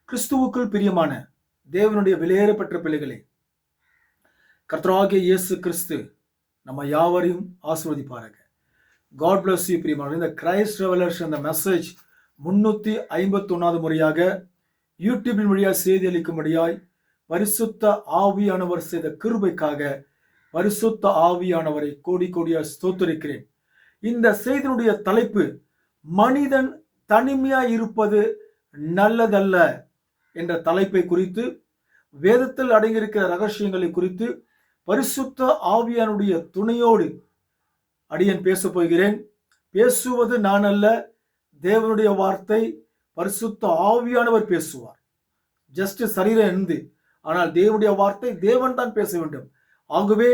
கிறிஸ்துவுக்குள் பிரியமான தேவனுடைய விலையேறப்பெற்ற பிள்ளைகளே, கர்த்தராகிய இயேசு கிறிஸ்து நம்ம யாவரையும் ஆசீர்வதிப்பாராக. காட் பிளஸ் யூ பிரியமான. இந்த கிரைஸ்ட் ரெவலேஷன் அந்த மெசேஜ் 351வது முறையாக யூடியூபின் வழியாக செய்தி அளிக்கும்படியாய் பரிசுத்த ஆவியானவர் செய்த கிருபைக்காக பரிசுத்த ஆவியானவரை கோடி கோடியாக ஸ்தோத்திரிக்கிறேன். இந்த செய்தியினுடைய தலைப்பு, மனிதன் தனிமையாய் இருப்பது நல்லதல்ல என்ற தலைப்பை குறித்து, வேதத்தில் அடங்கியிருக்கிற ரகசியங்களை குறித்து பரிசுத்த ஆவியானுடைய துணையோடு அடியேன் பேசப் போகிறேன். பேசுவது நான் அல்ல, தேவனுடைய வார்த்தை பரிசுத்த ஆவியானவர் பேசுவார். ஜஸ்ட் சரீரம் இருந்து, ஆனால் தேவனுடைய வார்த்தை தேவன் தான் பேச வேண்டும். ஆகவே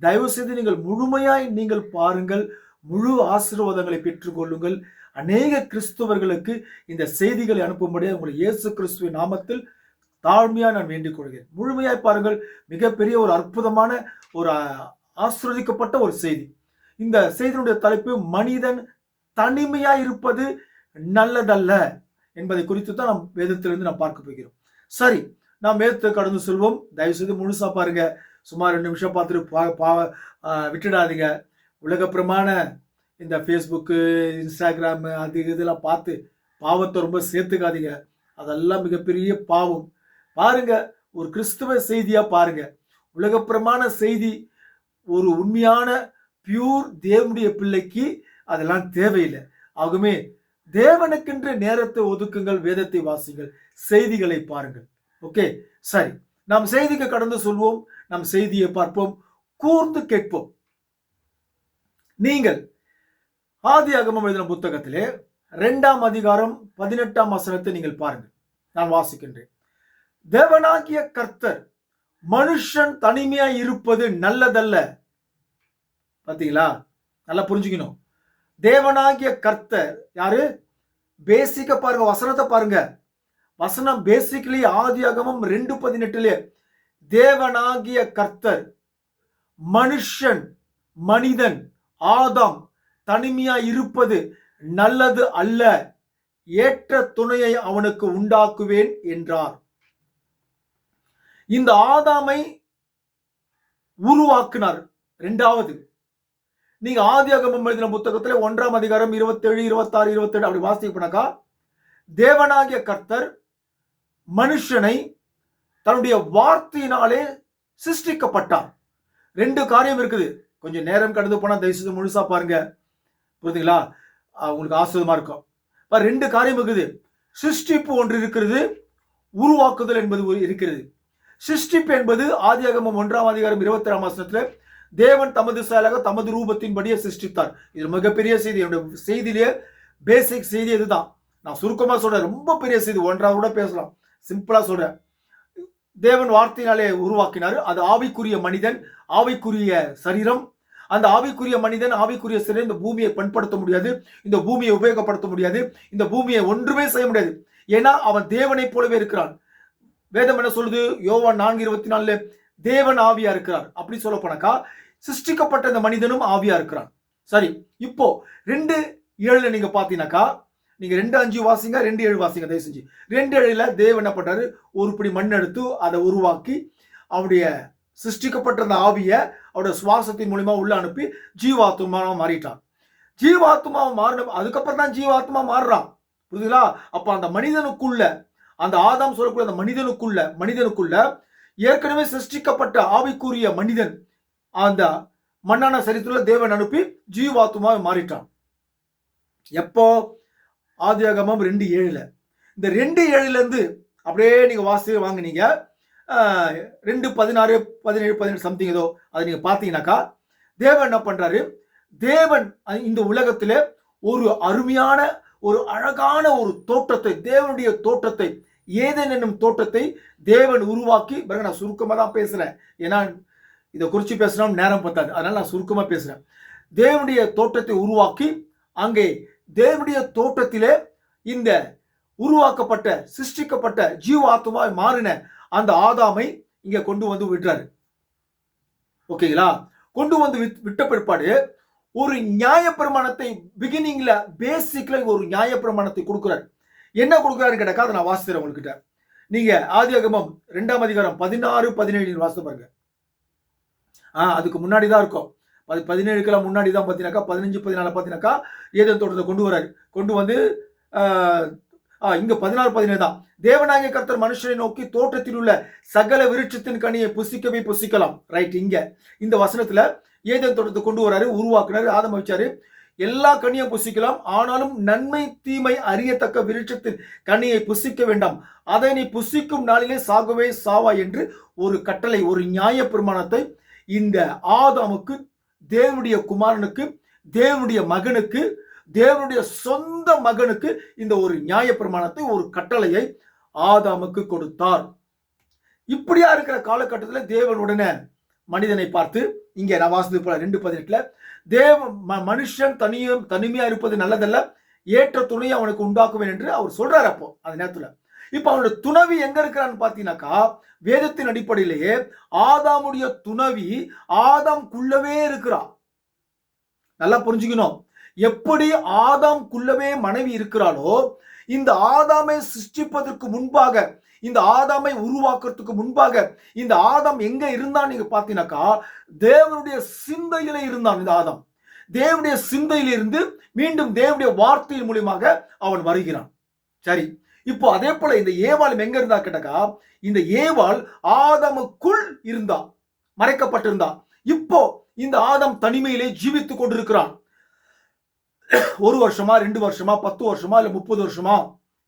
தயவு செய்து நீங்கள் முழுமையாய் நீங்கள் பாருங்கள், முழு ஆசீர்வாதங்களை பெற்றுக்கொள்ளுங்கள். அநேக கிறிஸ்துவர்களுக்கு இந்த செய்திகளை அனுப்பும்படியாக உங்களை இயேசு கிறிஸ்துவின் நாமத்தில் தாழ்மையாக நான் வேண்டிக் கொள்கிறேன். முழுமையாய் பாருங்கள். மிகப்பெரிய ஒரு அற்புதமான ஒரு ஆசீர்வதிக்கப்பட்ட ஒரு செய்தி. இந்த செய்தியினுடைய தலைப்பு, மனிதன் தனிமையாய் இருப்பது நல்லதல்ல என்பதை குறித்து தான் நாம் வேதத்திலிருந்து நாம் பார்க்க போகிறோம். சரி, நாம் வேதத்தை கடந்து செல்வோம். தயவு செய்து முழுசா பாருங்க. சுமார் 2 நிமிஷம் பார்த்துட்டு விட்டுடாதீங்க. உலகப்பிரமான இந்த ஃபேஸ்புக்கு, இன்ஸ்டாகிராமு, அது இதெல்லாம் பார்த்து பாவத்தை ரொம்ப சேர்த்துக்காதீங்க. அதெல்லாம் மிகப்பெரிய பாவம். பாருங்க, ஒரு கிறிஸ்துவ செய்தியா பாருங்க. உலகப்பிரமான செய்தி ஒரு உண்மையான பியூர் தேவனுடைய பிள்ளைக்கு அதெல்லாம் தேவையில்லை. ஆகவே தேவனுக்கென்று நேரத்தை ஒதுக்குங்கள், வேதத்தை வாசிங்கள், செய்திகளை பாருங்கள். ஓகே, சரி, நாம் செய்திக்கு கடந்து சொல்வோம். நாம் செய்தியை பார்ப்போம், கூர்ந்து கேட்போம். நீங்கள் ஆதியாகமம் எழுதின புத்தகத்திலே 2ஆம் அதிகாரம் 18ஆம் வசனத்தை நீங்கள் பாருங்கள். நான் வாசிக்கின்றேன். தேவனாகிய கர்த்தர் மனுஷன் தனிமையாய் இருப்பது நல்லதல்ல. பாத்தீங்களா? நல்லா புரிஞ்சுக்கணும். தேவனாகிய கர்த்தர் யாரு? பேசிக்க பாருங்க, வசனத்தை பாருங்க. வசனம் பேசிக்கலி ஆதியாகமம் 2:18 தேவனாகிய கர்த்தர் மனுஷன், மனிதன், ஆதாம் தனிமையா இருப்பது நல்லது அல்ல, ஏற்ற துணையை அவனுக்கு உண்டாக்குவேன் என்றார். இந்த ஆதாமை உருவாக்கினார். 2வது, நீங்க ஆதியாகமம் எழுதின புத்தகத்துல 1ஆம் அதிகாரம் 27, 26, 27 அப்படி வாசிப்பனாக்கா, தேவனாகிய கர்த்தர் மனுஷனை தன்னுடைய வார்த்தையினாலே சிருஷ்டிக்கப்பட்டார். 2 காரியம் இருக்குது. கொஞ்சம் நேரம் கடந்து போனா தயவுசெய்து முழுசா பாருங்க. புரியுதுங்களா? உங்களுக்கு ஆசிரியமா இருக்கும். 2 காரியம் இருக்குது. சிருஷ்டிப்பு ஒன்று இருக்கிறது, உருவாக்குதல் என்பது இருக்கிறது. சிருஷ்டிப்பு என்பது ஆதியாகமம் 1ஆம் அதிகாரம் 27ஆம் வசனத்துல தேவன் தமது செயலாக தமது ரூபத்தின்படியே சிருஷ்டித்தார். இது மிகப்பெரிய செய்தி. என்னுடைய செய்தியிலேயே பேசிக் செய்தி இதுதான். நான் சுருக்கமா சொல்றேன், ரொம்ப பெரிய செய்தி. 1ஆவது கூட பேசலாம், சிம்பிளா சொல்றேன். தேவன் வார்த்தையினாலே உருவாக்கினார். அது ஆவிக்குரிய மனிதன், ஆவிக்குரிய சரீரம். அந்த ஆவிக்குரிய மனிதன், ஆவிக்குரிய சரீரம் இந்த பூமியை பண்படுத்த முடியாது, இந்த பூமியை உபயோகப்படுத்த முடியாது, இந்த பூமியை ஒன்றுமே செய்ய முடியாது. ஏன்னா அவன் தேவனை போலவே இருக்கிறான். வேதம் என்ன சொல்லுது? யோவான் 4:24 தேவன் ஆவியா இருக்கிறார். அப்படி சொல்ல போனாக்கா சிருஷ்டிக்கப்பட்ட இந்த மனிதனும் ஆவியா இருக்கிறான். சரி, இப்போ 2:7 நீங்க பாத்தீங்கன்னாக்கா, நீங்க 2:5 வாசிங்க, 2:7 வாசிங்க தயவு செஞ்சு. 2:7 தேவன் என்ன பண்றாரு? ஒரு பிடி மண் எடுத்து அதை உருவாக்கி அவருடைய சிருஷ்டிக்கப்பட்ட அந்த ஆவியை அவருடைய சுவாசத்தின் மூலமா உள்ள அனுப்பி ஜீவாத்மாவா மாறிட்டான். ஜீவாத்மாவை மாறின அதுக்கப்புறம் தான் ஜீவாத்மா மாறுறான். புரியுதுங்களா? அப்ப அந்த மனிதனுக்குள்ள, அந்த ஆதாம் சொல்லக்கூடிய அந்த மனிதனுக்குள்ள ஏற்கனவே சிருஷ்டிக்கப்பட்ட ஆவிக்குரிய மனிதன் அந்த மண்ணான சரீரத்துல தேவன் அனுப்பி ஜீவாத்மாவை மாறிட்டான். எப்போ? ஆதியாகமம் 2:7. இந்த 2:7 இருந்து அப்படியே நீங்க வாசி வாங்கினீங்க 2:16, 17, 18 சம்திங் ஏதோ அதை நீங்க பாத்தீங்கன்னாக்கா, தேவன் என்ன பண்றாரு? தேவன் இந்த உலகத்திலே ஒரு அருமையான, ஒரு அழகான ஒரு தோற்றத்தை, தேவனுடைய தோற்றத்தை, ஏதேன் என்னும் தோற்றத்தை தேவன் உருவாக்கி, நான் சுருக்கமா தான் பேசுறேன், ஏன்னா இதை குறிச்சு பேசினா நேரம் பத்தாது, அதனால நான் சுருக்கமா பேசுறேன். தேவனுடைய தோற்றத்தை உருவாக்கி, அங்கே தேவனுடைய தோற்றத்திலே இந்த உருவாக்கப்பட்ட, சிருஷ்டிக்கப்பட்ட ஜீவாத்மாவை மாறின அந்த ஆதாமை இங்க கொண்டு வந்து விடுறாரு. ஓகேங்களா? கொண்டு வந்து விட்ட பிற்பாடு ஒரு நியாயப்பிரமாணத்தை பிகினிங்ல, பேசிக்ல ஒரு நியாயப்பிரமாணத்தை கொடுக்கிறார். என்ன கொடுக்குறாரு கேட்டாக்கா, அதை நான் வாசிக்கிறேன் உங்ககிட்ட. நீங்க ஆதியாகமம் 2ஆம் அதிகாரம் 16, 17 வாசித்து பாருங்க. அதுக்கு முன்னாடி தான் இருக்கும். 17க்கெல்லாம் முன்னாடி தான் பார்த்தீங்கன்னாக்கா 15, 14 பார்த்தீங்கன்னாக்கா ஏதேன் தோட்டத்தை கொண்டு வராரு. கொண்டு வந்து இங்க 16, 17 தான். தேவனாகிய கர்த்தர் மனுஷனை நோக்கி தோட்டத்தில் உள்ள சகல விருட்சத்தின் கனியை புசிக்கவே புசிக்கலாம். ரைட், இங்க இந்த வசனத்துல ஏதேன் தோட்டத்தை கொண்டு வராரு, உருவாக்குனாரு, ஆதம் வச்சாரு. எல்லா கனியும் புசிக்கலாம், ஆனாலும் நன்மை தீமை அறியத்தக்க விருட்சத்தின் கனியை புசிக்க வேண்டாம், அதை நீ புசிக்கும் நாளிலே சாகவே சாவா என்று ஒரு கட்டளை, ஒரு நியாய பிரமாணத்தை இந்த ஆதாமுக்கு, தேவனுடைய குமாரனுக்கு, தேவனுடைய மகனுக்கு, தேவனுடைய சொந்த மகனுக்கு இந்த ஒரு நியாய பிரமாணத்தை, ஒரு கட்டளையை ஆதாமுக்கு கொடுத்தார். இப்படியா இருக்கிற காலகட்டத்தில் தேவனுடனே மனிதனை பார்த்து, இங்க நான் வாசித்து போல 2:18 மனுஷன் தனிமையா இருப்பது நல்லதல்ல, ஏற்ற துணையை அவனுக்கு உண்டாக்குவேன் என்று அவர் சொல்றாரு. அப்போ அந்த நேரத்துல இப்ப அவனுடைய துணவி எங்க இருக்கிறான்னு பாத்தீங்கன்னாக்கா, வேதத்தின் அடிப்படையிலேயே ஆதாமுடைய துணவி ஆதாம்குள்ளவே இருக்கிறா. நல்லா புரிஞ்சுக்கணும். எப்படி ஆதாம்குள்ளவே மனைவி இருக்கிறாளோ, இந்த ஆதாமை சிருஷ்டிப்பதற்கு முன்பாக, இந்த ஆதாமை உருவாக்குறதுக்கு முன்பாக இந்த ஆதாம் எங்க இருந்தான் நீங்க பாத்தீங்கன்னாக்கா, தேவனுடைய சிந்தையில இருந்தான். இந்த ஆதாம் தேவனுடைய சிந்தையில இருந்து மீண்டும் தேவனுடைய வார்த்தையின் மூலியமாக அவன் வருகிறான். சரி, இப்போ அதே போல இந்த ஏவாள் எங்க இருந்தா கேட்டாக்கா, இந்த ஏவாள் ஆதாமுக்குள் இருந்தா, மறைக்கப்பட்டிருந்தா. இப்போ இந்த ஆதாம் தனிமையிலே ஜீவித்துக் கொண்டிருக்கிறான். 1 வருஷமா, 2 வருஷமா, 10 வருஷமா, இல்ல 30 வருஷமா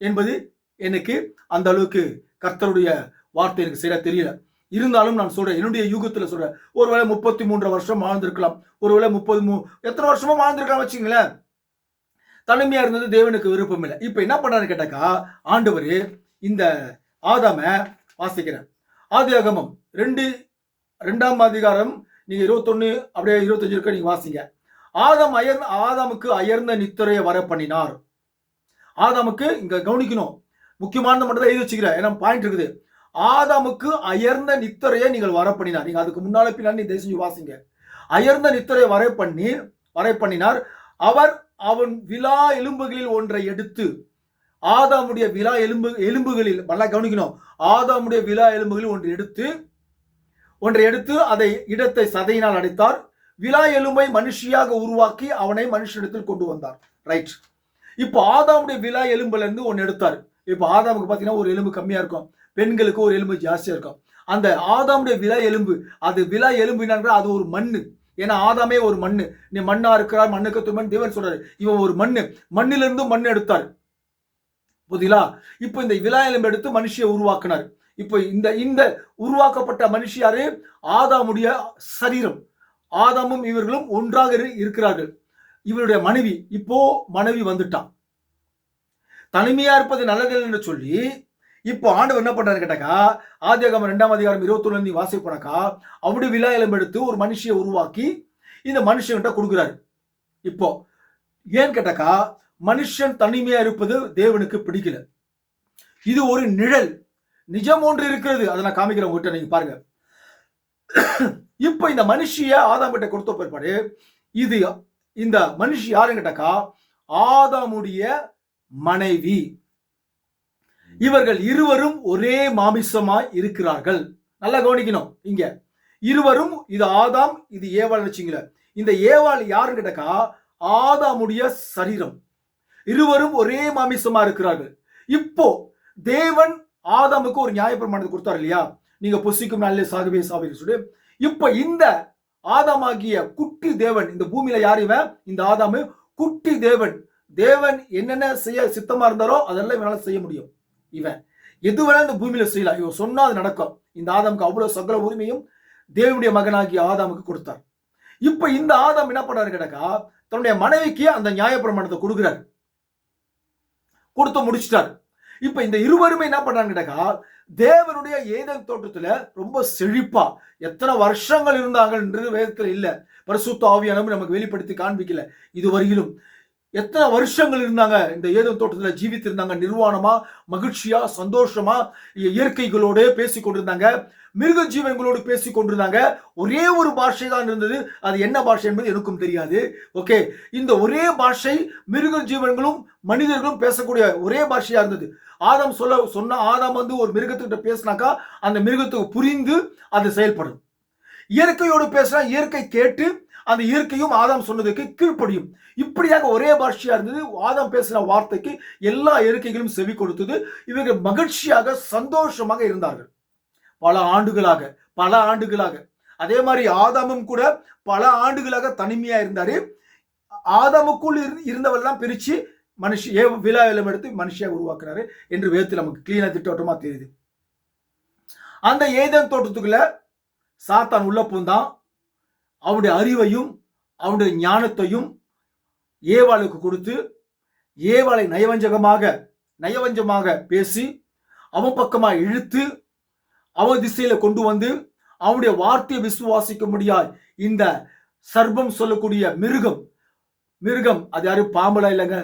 என்பது எனக்கு அந்த அளவுக்கு கர்த்தருடைய வார்த்தை எனக்கு சரியா தெரியல. இருந்தாலும் நான் சொல்றேன், என்னுடைய யூகத்துல சொல்றேன், ஒருவேளை 33 வருஷம் வாழ்ந்திருக்கலாம், ஒருவேளை 33 எத்தனை வருஷமா வாழ்ந்திருக்கலாம் வச்சுங்களேன். தனிமையா இருந்தது தேவனுக்கு விருப்பம் இல்லை. இப்ப என்ன பண்றாரு கேட்டாக்கா, ஆண்டவர் இந்த ஆதாம வாசிக்கிறேன். ஆதியாகமம் 2ஆம் அதிகாரம் நீங்க 21 அப்படியே 25 இருக்க நீங்க வாசிங்க. ஆதாமுக்கு அயர்ந்த நித்திரையை வர பண்ணினார். ஆதாமுக்கு இங்க கவனிக்கணும், முக்கியமானது மட்டும் தான் எழுதி வச்சுக்கிறேன், ஏன்னா பாயிண்ட் இருக்குது. ஆதாமுக்கு அயர்ந்த நித்திரையை நீங்கள் வர பண்ணினார். நீங்க அதுக்கு முன்னால பின்னாடி தயவு செஞ்சு வாசிங்க. அயர்ந்த நித்திரையை வரை பண்ணினார். அவன் விலா எலும்புகளில் ஒன்றை எடுத்து, ஆதாமுடைய விலா எலும்புகளில் நல்லா கவனிக்கணும், ஆதாமுடைய விலா எலும்புகளில் ஒன்றை எடுத்து அதை இடத்தை சதையினால் அடைத்தார். விலா எலும்பை மனுஷியாக உருவாக்கி அவனை மனுஷனிடத்தில் கொண்டு வந்தார். ரைட், இப்போ ஆதாமுடைய விலா எலும்புல இருந்து ஒன்னு எடுத்தார். இப்போ ஆதாமுக்கு பாத்தீங்கன்னா ஒரு எலும்பு கம்மியா இருக்கும், பெண்களுக்கு ஒரு எலும்பு ஜாஸ்தியா இருக்கும். அந்த ஆதாமுடைய விலா எலும்பு, அது விலா எலும்பு என்னன்ற, அது ஒரு மண்ணு. ஏன்னா ஆதாமே ஒரு மண்ணு, நீ மண்ணா இருக்கிறார், மண்ணுக்கு துமன் தேவன் சொல்றாரு. இவன் ஒரு மண்ணிலிருந்து மண் எடுத்தார். புதிலா, இப்போ இந்த விலா எலும்பு எடுத்து மனுஷியை உருவாக்கினார். இப்போ இந்த உருவாக்கப்பட்ட மனுஷியாரு ஆதாமுடைய சரீரம். ஆதாமும் இவர்களும் ஒன்றாக இருக்கிறார்கள். இவருடைய மனைவி, இப்போ மனைவி வந்துட்டான். தனிமையா இருப்பது நல்லது என்று சொல்லி இப்போ ஆண்டவர் என்ன பண்றாரு கேட்டாக்கா, ஆதியாகமம் 2ஆம் அதிகாரம் 21 வாசிப்போனாக்கா, அவருடைய விலா எலும்பு எடுத்து ஒரு மனுஷியை உருவாக்கி இந்த மனுஷன்கிட்ட கொடுக்குறாரு. இப்போ ஏன்னு கேட்டாக்கா, மனுஷன் தனிமையா இருப்பது தேவனுக்கு பிடிக்கல. இது ஒரு நிழல், நிஜம் ஒன்று இருக்கிறது, அதை நான் காமிக்கிறேன் உங்ககிட்ட, நீங்க பாருங்க. இப்ப இந்த மனுஷிய ஆதாம் கிட்ட கொடுத்த பிற்பாடு, இந்த மனுஷி யாருன்னு கேட்டாக்கா, ஆதாமுடைய மனைவி. இவர்கள் இருவரும் ஒரே மாமிசமாய் இருக்கிறார்கள். நல்லா கவனிக்கணும், இங்க இருவரும், இது ஆதாம், இது ஏவாள் வச்சுங்கள. இந்த ஏவாள் யாருன்னு கேட்டாக்கா, ஆதாமுடைய சரீரம். இருவரும் ஒரே மாமிசமா இருக்கிறார்கள். இப்போ தேவன் ஆதாமுக்கு ஒரு நியாயப்பிரமாணத்தை கொடுத்தார் இல்லையா, நீங்க புசிக்கும் நாளிலே சாகவே சாவீர்கள் சொல்லி. இப்ப இந்த ஆதாமாகிய குட்டி தேவன், இந்த பூமியில யார் இவன்? இந்த ஆதாமு குட்டி தேவன். தேவன் என்னென்ன செய்ய சித்தமா இருந்தாரோ அதெல்லாம் இவனால செய்ய முடியும். இவன் எது வேணா இந்த பூமியில செய்யலாம், இவன் சொன்னா அது நடக்கும். இந்த ஆதாமுக்கு அவ்வளவு சகல உரிமையும் தேவனுடைய மகனாகிய ஆதாமுக்கு கொடுத்தார். இப்ப இந்த ஆதாம் என்ன பண்றாரு கேட்டாக்கா, தன்னுடைய மனைவிக்கு அந்த நியாயப்பிரமாணத்தை கொடுக்கிறார், கொடுத்து முடிச்சிட்டார். இப்ப இந்த இருவருமே என்ன பண்றாங்க கேட்டாக்கா, தேவனுடைய ஏதேன் தோட்டத்துல ரொம்ப செழிப்பா எத்தனை வருஷங்கள் இருந்தாங்கன்றது வேதத்துல இல்ல, பரிசுத்த ஆவியானவர் நமக்கு வெளிப்படுத்தி காண்பிக்கல இதுவரையிலும். எத்தனை வருஷங்கள் இருந்தாங்க இந்த ஏதேன் தோட்டத்துல ஜீவித்து இருந்தாங்க, நிர்வாணமா, மகிழ்ச்சியா, சந்தோஷமா, இயற்கைகளோடு பேசி கொண்டிருந்தாங்க, மிருக ஜீவன்களோடு பேசி கொண்டிருந்தாங்க. ஒரே ஒரு பாஷை தான் இருந்தது. அது என்ன பாஷை என்பது எனக்கும் தெரியாது. ஓகே, இந்த ஒரே பாஷை மிருக ஜீவன்களும் மனிதர்களும் பேசக்கூடிய ஒரே பாஷையா இருந்தது. ஆதாம் சொன்ன ஆதாம் ஒரு மிருகத்துக்கிட்ட பேசினாக்கா அந்த மிருகத்துக்கு புரிந்து அது செயல்படும். இயற்கையோடு பேசினா இயற்கை கேட்டு அந்த இயற்கையும் ஆதாம் சொன்னதுக்கு கீழ்ப்படியும். இப்படியாக ஒரே பாஷையா இருந்தது. ஆதாம் பேசின வார்த்தைக்கு எல்லா இயற்கைகளும் செவி கொடுத்தது. இவர்கள் மகிழ்ச்சியாக சந்தோஷமாக இருந்தார்கள் பல ஆண்டுகளாக. அதே மாதிரி ஆதாமும் கூட பல ஆண்டுகளாக தனிமையா இருந்தாரு. ஆதாமுக்குள் இருந்தவெல்லாம் பிரிச்சு விழாவிலம் எடுத்து மனுஷியாக உருவாக்குறாரு என்று வேதத்தில் நமக்கு கிளீனா திட்டவட்டமா தெரியுது. அந்த ஏதேன் தோட்டத்துக்குள்ள சாத்தான் உள்ள பூந்தான். அவனுடைய அறிவையும் அவனுடைய ஞானத்தையும் ஏவாளுக்கு கொடுத்து ஏவாளை நயவஞ்சமாக பேசி அவன் பக்கமா இழுத்து அவன் திசையில கொண்டு வந்து அவனுடைய வார்த்தையை விசுவாசிக்க முடியாது. இந்த சர்ப்பம் சொல்லக்கூடிய மிருகம் அது யாரு? பாம்பலா இல்லைங்க.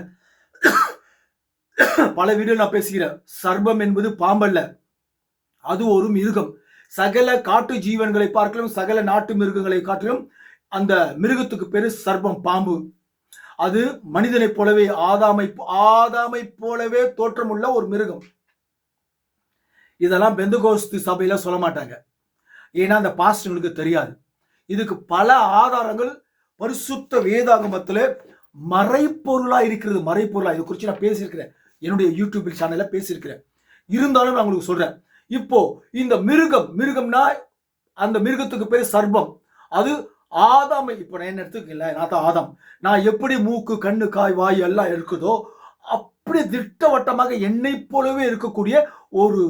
பல வீடியோ நான் பேசுகிறேன். சர்ப்பம் என்பது பாம்பல்ல, அது ஒரு மிருகம். சகல காட்டு ஜீவன்களை பார்க்கலும் சகல நாட்டு மிருகங்களை காட்டிலும் அந்த மிருகத்துக்கு பேரு சர்ப்பம், பாம்பு. அது மனிதனை போலவே ஆதாமை போலவே தோற்றமுள்ள ஒரு மிருகம். இதெல்லாம் பெந்தகோஸ்து சபையில சொல்ல மாட்டாங்க, ஏன்னா அந்த பாஸ்டர்களுக்கு தெரியாது. இதுக்கு பல ஆதாரங்கள் பரிசுத்த வேதாகமத்துல மறைப்பொருளா இருக்கிறது. இது குறித்து நான் பேசியிருக்கிறேன், என்னுடைய யூடியூப் சேனல்ல பேசியிருக்கிறேன். இருந்தாலும் நான் உங்களுக்கு சொல்றேன். இப்போ இந்த மிருகம்னா அந்த மிருகத்துக்கு பேர் சர்ப்பம். அது ஆதாமை, இப்ப நான் என்ன எடுத்துக்கல, நான் தான் ஆதாம். நான் எப்படி மூக்கு, கண்ணு, காய், வாய் எல்லாம் இருக்குதோ அப்படி திட்டவட்டமாக என்னை போலவே இருக்கக்கூடிய ஒரு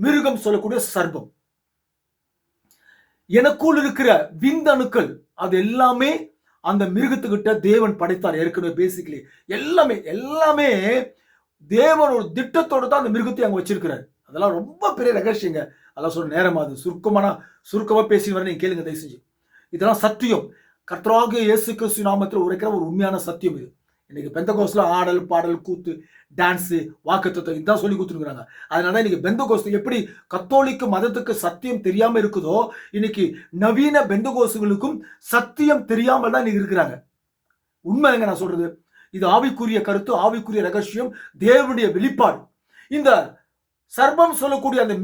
மிருகம் சொல்லக்கூடிய சர்ப்பம். எனக்குள் இருக்கிற விந்தணுக்கள் அது எல்லாமே அந்த மிருகத்துக்கிட்ட தேவன் படைத்தார். ஏற்கனவே பேசிக்கலி எல்லாமே தேவன் ஒரு திட்டத்தோடு தான் அந்த மிருகத்தை அங்க வச்சிருக்கிறார். அதெல்லாம் ரொம்ப பெரிய ரகசியங்க. அதெல்லாம் சொல்ற நேரம் அது சுருக்கமா பேசி வர நீங்க கேளுங்க தயவு செஞ்சு. இதெல்லாம் சத்தியம். கர்த்தராகிய இயேசு கிறிஸ்து நாமத்தில் உரைக்கிற ஒரு உண்மையான சத்தியம் இது. இன்னைக்கு பெந்தகோஸ்ல ஆடல், பாடல், கூத்து, டான்ஸ், வாக்குத்தத்தம் இதான் சொல்லி கொடுத்துருக்காங்க. அதனால இன்னைக்கு பெந்தகோஸ்து எப்படி கத்தோலிக்க மதத்துக்கு சத்தியம் தெரியாம இருக்குதோ, இன்னைக்கு நவீன பெந்தகோசுகளுக்கும் சத்தியம் தெரியாமல் தான் இன்னைக்கு இருக்கிறாங்க. உண்மைங்க நான் சொல்றது. இது ஆவிக்குரிய கருத்து, ஆவிக்குரிய ரகசியம், தேவனுடைய வெளிப்பாடு. இந்த சர்ப்பம் சொல்லக்கூடிய அந்த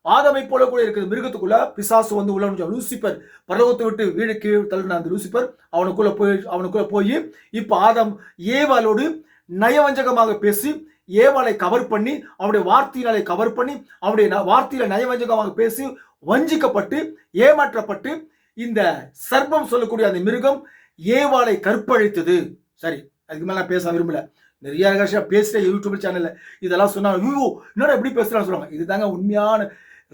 ஆதாமை போல கூட இருக்கிற மிருகத்துக்குள்ள பிசாசு உள்ள லூசிபர், பரலோகத்தை விட்டு வீடு கீழ் தள்ளின அந்த லூசிபர் அவனுக்குள்ள போய் இப்ப ஆதாம் ஏவாளோடு நயவஞ்சகமாக பேசி ஏவாளை கவர் பண்ணி அவனுடைய வார்த்தையினாலே கவர் பண்ணி அவனுடைய வார்த்தையில நயவஞ்சகமாக பேசி வஞ்சிக்கப்பட்டு ஏமாற்றப்பட்டு இந்த சர்ப்பம் சொல்லக்கூடிய அந்த மிருகம் ஏவாளை கற்பழித்தது. சரி, அதுக்கு மேல நான் பேச விரும்பல. நிறைய ரகசியம் பேசுற யூடியூப் சேனல்ல இதெல்லாம் சொன்னா இன்னொரு எப்படி பேசுறான்னு சொல்லுவாங்க. இதுதாங்க உண்மையான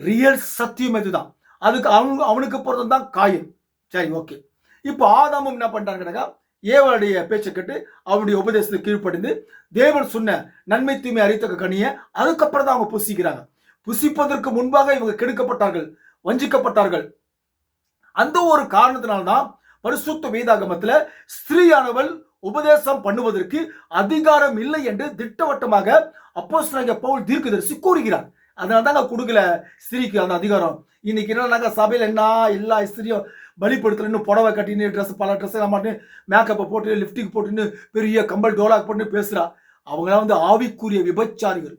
ரியல் சத்தியம். இதுதான். அதுக்கு அவனுக்கு பிறந்தது தான் காயின். சரி, ஓகே. இப்போ ஆதாமும் என்ன பண்றாங்க, ஏவாளுடைய பேச்சை கேட்டு அவனுடைய உபதேசத்துக்கு கீழ்ப்படிந்து தேவன் சொன்ன நன்மை தீமை அறித்தக்க கனியை அதுக்கப்புறம் தான் அவங்க புசிக்கிறாங்க. புசிப்பதற்கு முன்பாக இவங்க கெடுக்கப்பட்டார்கள், வஞ்சிக்கப்பட்டார்கள். அந்த ஒரு காரணத்தினால்தான் பரிசுத்த வேதாகமத்துல ஸ்திரீயானவள் உபதேசம் பண்ணுவதற்கு அதிகாரம் இல்லை என்று திட்டவட்டமாக அப்போஸ்தலனாகிய பவுல் தீர்க்கதரிசி கூறுகிறார். அதனால தாங்க கொடுக்கல ஸ்திரீக்கு அந்த அதிகாரம். இன்னைக்கு என்னன்னாங்க சபையில என்ன எல்லா ஸ்திரியும் பலிப்படுத்தலன்னு புடவை கட்டின்னு பல ட்ரெஸ் எல்லாம் மாட்டு மேக்கப்பை போட்டு லிப்டிக் போட்டுன்னு பெரிய கம்பல் டோலாக் போட்டு பேசுறா. அவங்களாம் ஆவிக்குரிய விபச்சாரிகள்.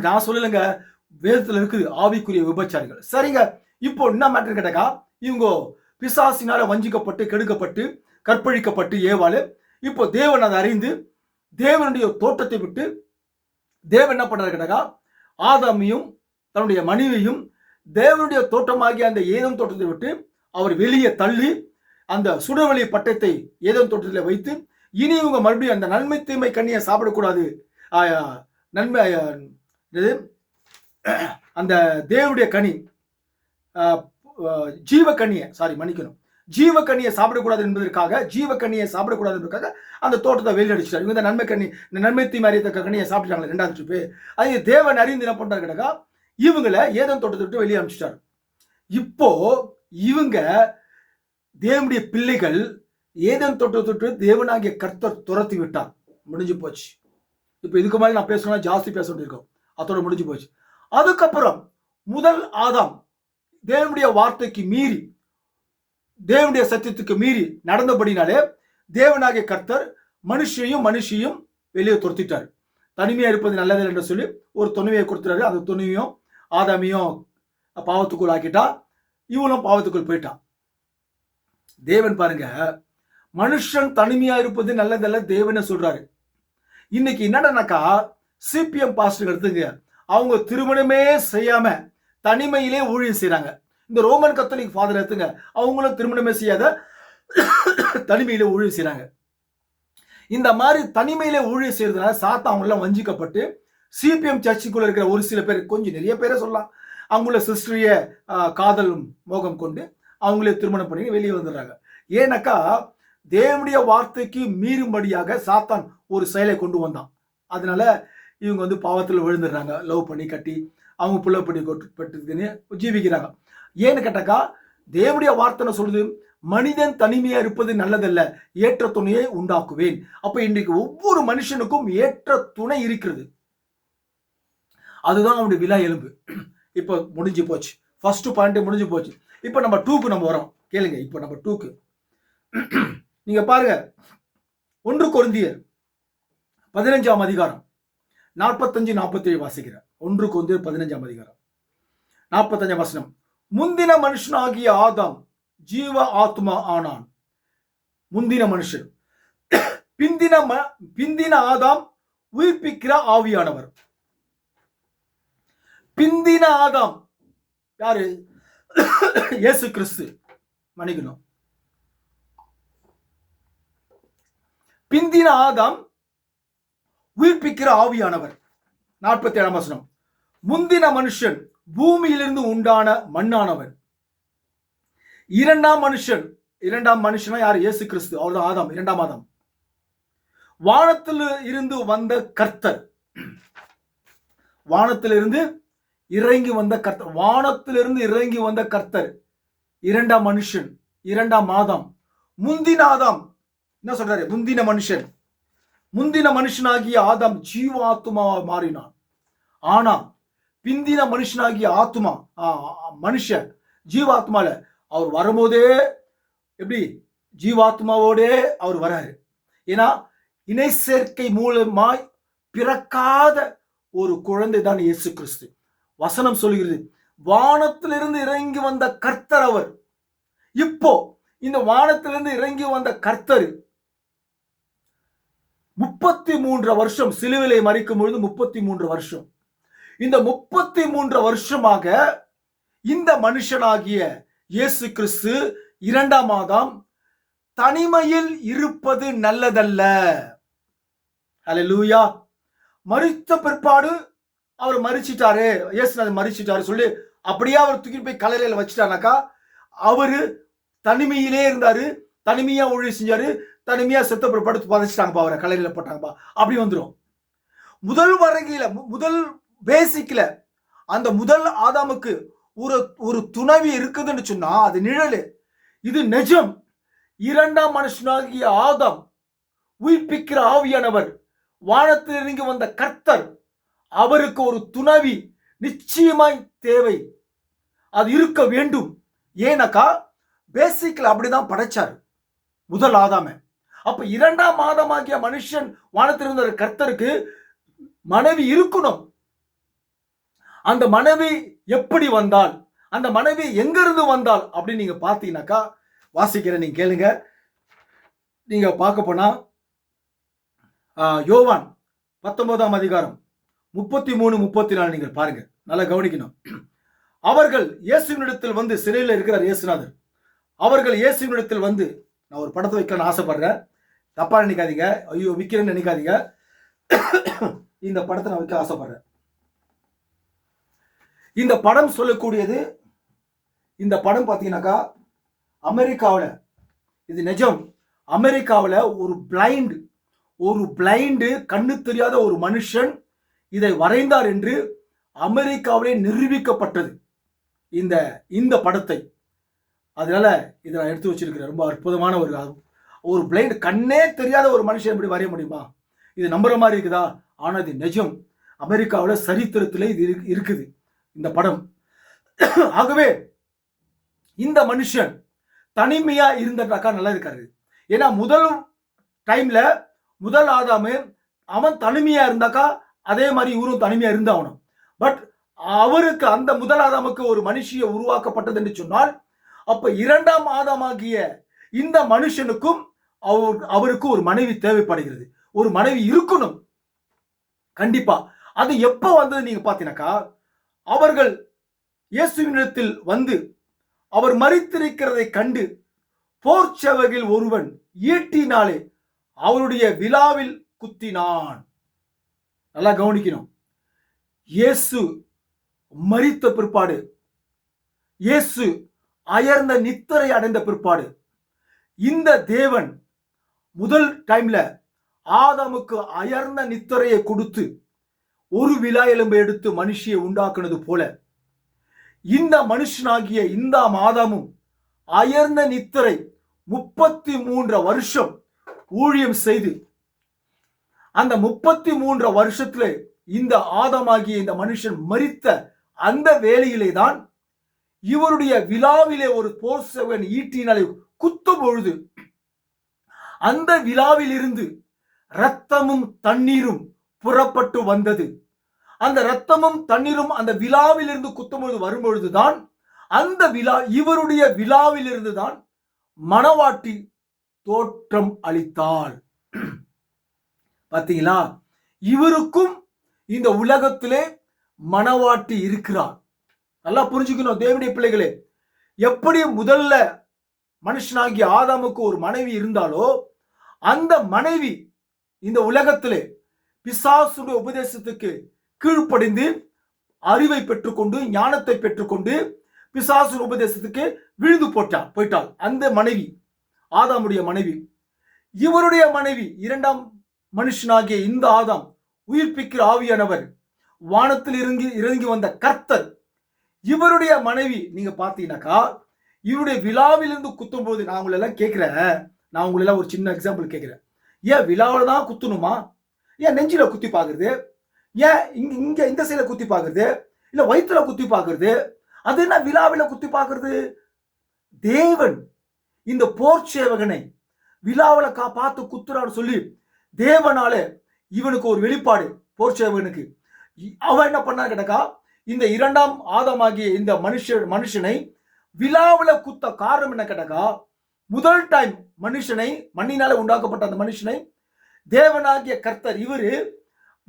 நான் சொல்லலைங்க, வேதத்துல இருக்குது ஆவிக்குரிய விபச்சாரிகள். சரிங்க, இப்போ என்ன மேட்டர் கேட்டாக்கா, இவங்க பிசாசினால வஞ்சிக்கப்பட்டு கெடுக்கப்பட்டு கற்பழிக்கப்பட்டு ஏவாளு இப்போ தேவன் அதை அறிந்து தேவனுடைய தோட்டத்தை விட்டு தேவன் என்ன பண்றாரு கேட்டாக்கா, ஆதாமையும் தன்னுடைய மனைவியும் தேவனுடைய தோட்டமாகிய அந்த ஏதேன் தோட்டத்தை விட்டு அவர் வெளியே தள்ளி அந்த சுடவெளி பட்டத்தை ஏதேன் தோட்டத்தில் வைத்து இனி இவங்க மறுபடியும் அந்த நன்மை தீமை கனியை சாப்பிடக்கூடாது, நன்மை அந்த தேவனுடைய கனி ஜீவக்கனியை சாப்பிடக்கூடாது என்பதற்காக அந்த தோட்டத்தை வெளியே அடிச்சிட்டாரு. இவங்க நன்மை தீமை அறியத்தக்க கனியை சாப்பிட்டாங்க. 2வது ட்ரிப்பு அது தேவன் அறிந்து என்ன பண்றாரு கேட்டாக்கா, இவங்களை ஏதேன் தோட்டத்தை விட்டு வெளியே அனுப்பிச்சிட்டாரு. இப்போ இவங்க தேவனுடைய பிள்ளைகள் ஏதேன் தோட்டத்தை தேவனாகிய கர்த்தர் துரத்தி விட்டார். முடிஞ்சு போச்சு. இப்போ இதுக்கு மேலே நான் பேசணும்னா ஜாஸ்தி பேச வேண்டியிருக்கோம். அதோட முடிஞ்சு போச்சு. அதுக்கப்புறம் முதல் ஆதாம் தேவனுடைய வார்த்தைக்கு மீறி, தேவனுடைய சத்தியத்துக்கு மீறி நடந்தபடினாலே தேவனாகிய கர்த்தர் மனுஷியையும் வெளியே துரத்திட்டார். தனிமையா இருப்பது நல்லது என்று சொல்லி ஒரு துணைவியை கொடுத்துறாரு. அந்த துணைவியும் ஆதாமியும் பாவத்துக்குள் ஆக்கிட்டா, இவனும் பாவத்துக்குள் போயிட்டான். தேவன் பாருங்க, மனுஷன் தனிமையா இருப்பது நல்லதல்ல தேவனை சொல்றாரு. இன்னைக்கு என்னடானாக்கா, சிபிஎம் பாஸ்டர் எடுத்துங்க, அவங்க திருமணமே செய்யாம தனிமையிலே ஊழியம் செய்யறாங்க. இந்த ரோமன் கத்தோலிக் ஃபாதர் எடுத்துங்க, அவங்களும் திருமணமே செய்யாத தனிமையிலே ஊழியம் செய்யறாங்க. இந்த மாதிரி தனிமையிலே ஊழியம் செய்யறதுனால சாத்தா அவங்களாம் வஞ்சிக்கப்பட்டு சிபிஎம் சர்ச்சுக்குள்ள இருக்கிற ஒரு சில பேர், கொஞ்சம் நிறைய பேரை சொல்லலாம், அவங்கள சிஸ்டரிய காதல் மோகம் கொண்டு அவங்களே திருமணம் பண்ணி வெளியே வந்துடுறாங்க. ஏன்னாக்கா தேவனுடைய வார்த்தைக்கு மீறும்படியாக சாத்தான் ஒரு செயலை கொண்டு வந்தான். அதனால இவங்க வந்து பாவத்தில் விழுந்துடுறாங்க. லவ் பண்ணி கட்டி அவங்க புள்ள பண்ணி கொட்டுன்னு ஜீவிக்கிறாங்க. ஏன்னு கேட்டாக்கா, தேவனுடைய வார்த்தை சொல்லுது, மனிதன் தனிமையா இருப்பது நல்லதல்ல, ஏற்ற துணையை உண்டாக்குவேன். அப்ப இன்றைக்கு ஒவ்வொரு மனுஷனுக்கும் ஏற்ற துணை இருக்கிறது. அதுதான் அவனுடைய விலா எலும்பு. இப்போ முடிஞ்சு போச்சு. ஃபர்ஸ்ட் பாயிண்ட் முடிஞ்சு போச்சு. இப்போ நம்ம 2க்கு நம்ம வரோம். கேளுங்க. இப்போ நம்ம 2க்கு நீங்க பாருங்க, 1 கொரிந்தியர் 15ஆம் அதிகாரம் 45-47 வாசிக்கிறேன். 1 கொரிந்தியர் 15ஆம் அதிகாரம் 45ஆம் வசனம். முந்தின மனுஷனாகிய ஆதாம் ஜீவ ஆத்மா ஆனான். முந்தின மனுஷன். பிந்தின ஆதாம் உயிர்ப்பிக்கிற ஆவியானவர். பிந்தின ஆதாம் யாரு? இயேசு கிறிஸ்து. மன்னிக்கணும். பிந்தின ஆதாம் உயிர்ப்பிக்கிற ஆவியானவர். 47ஆம் வசனம். முந்தின மனுஷன் பூமியிலிருந்து உண்டான மண்ணானவர். இரண்டாம் மனுஷனா யார்? இயேசு கிறிஸ்து. அவர்தான் ஆதாம், இரண்டாம் ஆதாம். வானத்தில் இருந்து வந்த கர்த்தர். வானத்திலிருந்து இறங்கி வந்த கர்த்தர். வானத்திலிருந்து இறங்கி வந்த கர்த்தர் இரண்டாம் மனுஷன், இரண்டாம் ஆதாம். முந்தின ஆதாம் என்ன சொல்றாரு? முந்தின மனுஷனாகிய ஆதாம் ஜீவாத்மாவா மாறினான். ஆனா பிந்தின மனுஷனாகிய ஆத்மா மனுஷன் ஜீவாத்மால அவர் வரும்போதே எப்படி ஜீவாத்மாவோடே அவர் வராரு. ஏன்னா இணை சேர்க்கை மூலமாய் பிறக்காத ஒரு குழந்தை தான் இயேசு கிறிஸ்து. வசனம் சொல்கிறது, வானத்திலிருந்து இறங்கி வந்த கர்த்தர் அவர். இப்போ இந்த வானத்திலிருந்து இறங்கி வந்த கர்த்தர் 33 வருஷம் சிலுவிலை மறிக்கும் பொழுது 33 வருஷம். இந்த 33 வருஷமாக இந்த மனுஷனாகிய இயேசு கிறிஸ்து இரண்டாம் ஆதாம் தனிமையில் இருப்பது நல்லதல்ல. ஹல்லேலூயா. மரித்த பிற்பாடு அவர் மரிச்சிட்டாரு, இயேசுநாதர் மரிச்சிட்டாரு சொல்லி அப்படியே அவர் தூக்கி போய் கல்லறையில வச்சுட்டானாக்கா, அவரு தனிமையிலே இருந்தாரு, தனிமையா ஊழியம் செஞ்சாரு, தனிமையா செத்த படுத்து பதைச்சிட்டாங்கப்பா, அவரை கல்லறையில போட்டாங்கப்பா, அப்படி வந்துடும். முதல் பேசிக்ல அந்த முதல் ஆதாமுக்கு ஒரு துணைவி இருக்குதுன்னு சொன்னா அது நிழலு. இது நிஜம். இரண்டாம் மனுஷனாகிய ஆதாம் உயிர்ப்பிக்கிற ஆவியானவர், வானத்தில் இறங்கி வந்த கர்த்தர், அவருக்கு ஒரு துணைவி நிச்சயமாய் தேவை. அது இருக்க வேண்டும். ஏனக்கா பேசிக்ல அப்படிதான் படைச்சாரு முதல் ஆதாம. அப்ப இரண்டாம் ஆதாமாகிய மனுஷன் வானத்தில் இருந்த கர்த்தருக்கு மனைவி இருக்கணும். அந்த மனைவி எப்படி வந்தால், அந்த மனைவி எங்க இருந்து வந்தால் அப்படின்னு நீங்க பாத்தீங்கன்னாக்கா, வாசிக்கிறேன், நீங்க கேளுங்க. நீங்க பார்க்க போனா யோவான் 19ஆம் அதிகாரம் 33-34 நீங்கள் பாருங்க, நல்லா கவனிக்கணும். அவர்கள் இயேசுவினிடத்தில் வந்து, சிறையில் இருக்கிறார் இயேசுநாதர், அவர்கள் இயேசுவினிடத்தில் வந்து, நான் ஒரு படத்தை வைக்கணும்னு ஆசைப்படுறேன், தப்பா நினைக்காதீங்க, ஐயோ விற்கிறேன்னு நினைக்காதீங்க, இந்த படத்தை நான் வைக்க ஆசைப்படுறேன். இந்த படம் சொல்லக்கூடியது, இந்த படம் பார்த்தீங்கன்னாக்கா அமெரிக்காவில், இது நிஜம், அமெரிக்காவில் ஒரு பிளைண்டு கண்ணு தெரியாத ஒரு மனுஷன் இதை வரைந்தார் என்று அமெரிக்காவிலே நிரூபிக்கப்பட்டது இந்த படத்தை. அதனால இதை நான் எடுத்து வச்சிருக்கிறேன். ரொம்ப அற்புதமான ஒரு ஒரு பிளைண்ட், கண்ணே தெரியாத ஒரு மனுஷன் எப்படி வரைய முடியுமா? இது நம்புற மாதிரி இருக்குதா? ஆனா இது நிஜம். அமெரிக்காவில் சரித்திரத்திலே இது இருக்குது இந்த படம். ஆகவே இந்த மனுஷன் தனிமையா இருந்ததாக்கா நல்லா இருக்காரு. ஏன்னா முதல் டைம்ல முதல் ஆதாமு அவன் தனிமையா இருந்தாக்கா அதே மாதிரி இவரும் தனிமையா இருந்தாகணும். பட் அவருக்கு அந்த முதல் ஆதாமுக்கு ஒரு மனுஷிய உருவாக்கப்பட்டது என்று சொன்னால், அப்ப இரண்டாம் ஆதாமாகிய இந்த மனுஷனுக்கும் அவருக்கு ஒரு மனைவி தேவைப்படுகிறது. ஒரு மனைவி இருக்கணும் கண்டிப்பா. அது எப்ப வந்தது நீங்க பாத்தீங்கன்னாக்கா, அவர்கள் இயேசுவினிடத்தில் வந்து அவர் மரித்திருக்கிறதை கண்டு போர்ச்சவகில் ஒருவன் ஈட்டினாலே அவருடைய விழாவில் குத்தினான். நல்லா கவனிக்கணும். இயேசு மரித்த பிற்பாடு, இயேசு அயர்ந்த நித்திரை அடைந்த பிற்பாடு, இந்த தேவன் முதல் டைம்ல ஆதாமுக்கு அயர்ந்த நித்திரையை கொடுத்து ஒரு விழா எலும்பை எடுத்து மனுஷியை உண்டாக்குனது போல, இந்த மனுஷனாகிய இந்த ஆதாமும் அயர்ந்த நித்திரை 33 வருஷம் ஊழியம் செய்து, அந்த 33 வருஷத்துல இந்த ஆதாமாகிய இந்த மனுஷன் மரித்த அந்த வேளையிலே தான் இவருடைய விழாவிலே ஒரு போர் சேவகன் ஈட்டினாலே குத்தும் பொழுது அந்த விழாவில் இருந்து இரத்தமும் தண்ணீரும் புறப்பட்டு வந்தது. அந்த இரத்தமும் தண்ணீரும் அந்த விழாவில் இருந்து குத்தும்பொழுது வரும்பொழுதுதான் அந்த விழா, இவருடைய விழாவில் இருந்துதான் மணவாட்டி தோற்றம் அளித்தாள். பாத்தீங்களா? இவருக்கும் இந்த உலகத்திலே மணவாட்டி இருக்கிறார். நல்லா புரிஞ்சுக்கணும் தேவனுடைய பிள்ளைகளே. எப்படி முதல்ல மனுஷனாகிய ஆதாமுக்கு ஒரு மனைவி இருந்தாலோ, அந்த மனைவி இந்த உலகத்திலே பிசாசுடைய உபதேசத்துக்கு கீழ்ப்படிந்து அறிவை பெற்றுக்கொண்டு ஞானத்தை பெற்றுக்கொண்டு பிசாசு உபதேசத்துக்கு விழுந்து போயிட்டாள் அந்த மனைவி, ஆதாமுடைய மனைவி. இவருடைய மனைவி இரண்டாம் மனுஷனாகிய இந்த ஆதாம், உயிர்ப்பிக்கிற ஆவியானவர், வானத்தில் இறங்கி வந்த கர்த்தர், இவருடைய மனைவி நீங்க பாத்தீங்கன்னாக்கா, இவருடைய விழாவிலிருந்து குத்தும் போது நான் உங்களை எல்லாம் கேட்கிறேன், நான் உங்களை எல்லாம் ஒரு சின்ன எக்ஸாம்பிள் கேட்கிறேன். ஏன் விழாவில தான் குத்தணுமா? ஏன் நெஞ்சில குத்தி பாக்குறது? ஏன் இங்க இந்த சைல குத்தி பாக்குறது? இல்ல வயிற்றுல குத்தி பாக்குறது? அது என்ன விழாவில குத்தி பாக்குறது? தேவன் இந்த போர் சேவகனை விழாவில பார்த்து குத்துறான்னு சொல்லி தேவனால இவனுக்கு ஒரு வெளிப்பாடு, போர் சேவகனுக்கு. அவன் என்ன பண்ணா கேட்டக்கா, இந்த இரண்டாம் ஆதாமாகிய இந்த மனுஷனை விழாவில குத்த காரணம் என்ன கேட்டக்கா, முதல் டைம் மனுஷனை, மண்ணினால உண்டாக்கப்பட்ட அந்த மனுஷனை தேவனாகிய கர்த்தர் இவரு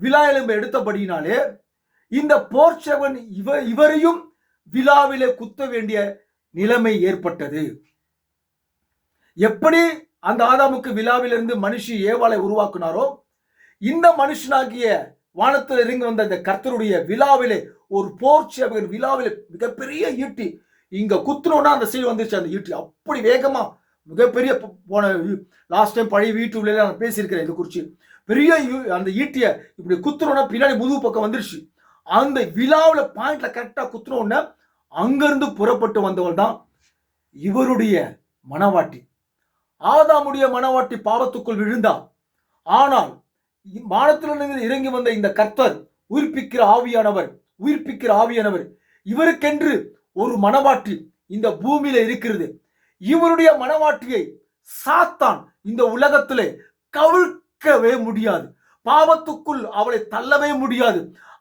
விழா எலும்பு எடுத்தபடியினாலே இந்த போர்ச்சவன் இவரையும் விழாவிலே குத்த வேண்டிய நிலைமை ஏற்பட்டது. எப்படி அந்த ஆதாமுக்கு விழாவிலிருந்து மனுஷி ஏவாளை உருவாக்குனாரோ, இந்த மனுஷனாகிய வானத்தில் இறங்கி வந்த இந்த கர்த்தருடைய விழாவிலே ஒரு போர்ச்சவன் விழாவிலே மிகப்பெரிய ஈட்டி இங்க குத்துனோன்னா அந்த சைடு வந்துருச்சு. அந்த ஈட்டி அப்படி வேகமா மிகப்பெரிய, போன லாஸ்ட் டைம் பழைய வீட்டுல நான் பேசியிருக்கிறேன் இதை குறிச்சு. பெரிய அந்த ஈட்டிய இப்படி குத்துனோன்னா பின்னாடி முதுகு பக்கம் வந்துருச்சு. அந்த விழாவில் பாயிண்ட்ல கரெக்டா குத்துனோன்னா அங்கிருந்து புறப்பட்டு வந்தவள் தான் இவருடைய மணவாட்டி. ஆதாமுடைய மணவாட்டி பாவத்துக்குள் விழுந்தா. ஆனால் வானத்திலிருந்து இறங்கி வந்த இந்த கர்த்தர், உயிர்ப்பிக்கிற ஆவியானவர் இவருக்கென்று ஒரு மணவாட்டி இந்த பூமியில இருக்கிறது. இவருடைய மணவாட்டியை சாத்தான் இந்த உலகத்திலே கவிழ்க்கவே முடியாது. பாவத்துக்குள் அவளை தள்ளவே முடியாது.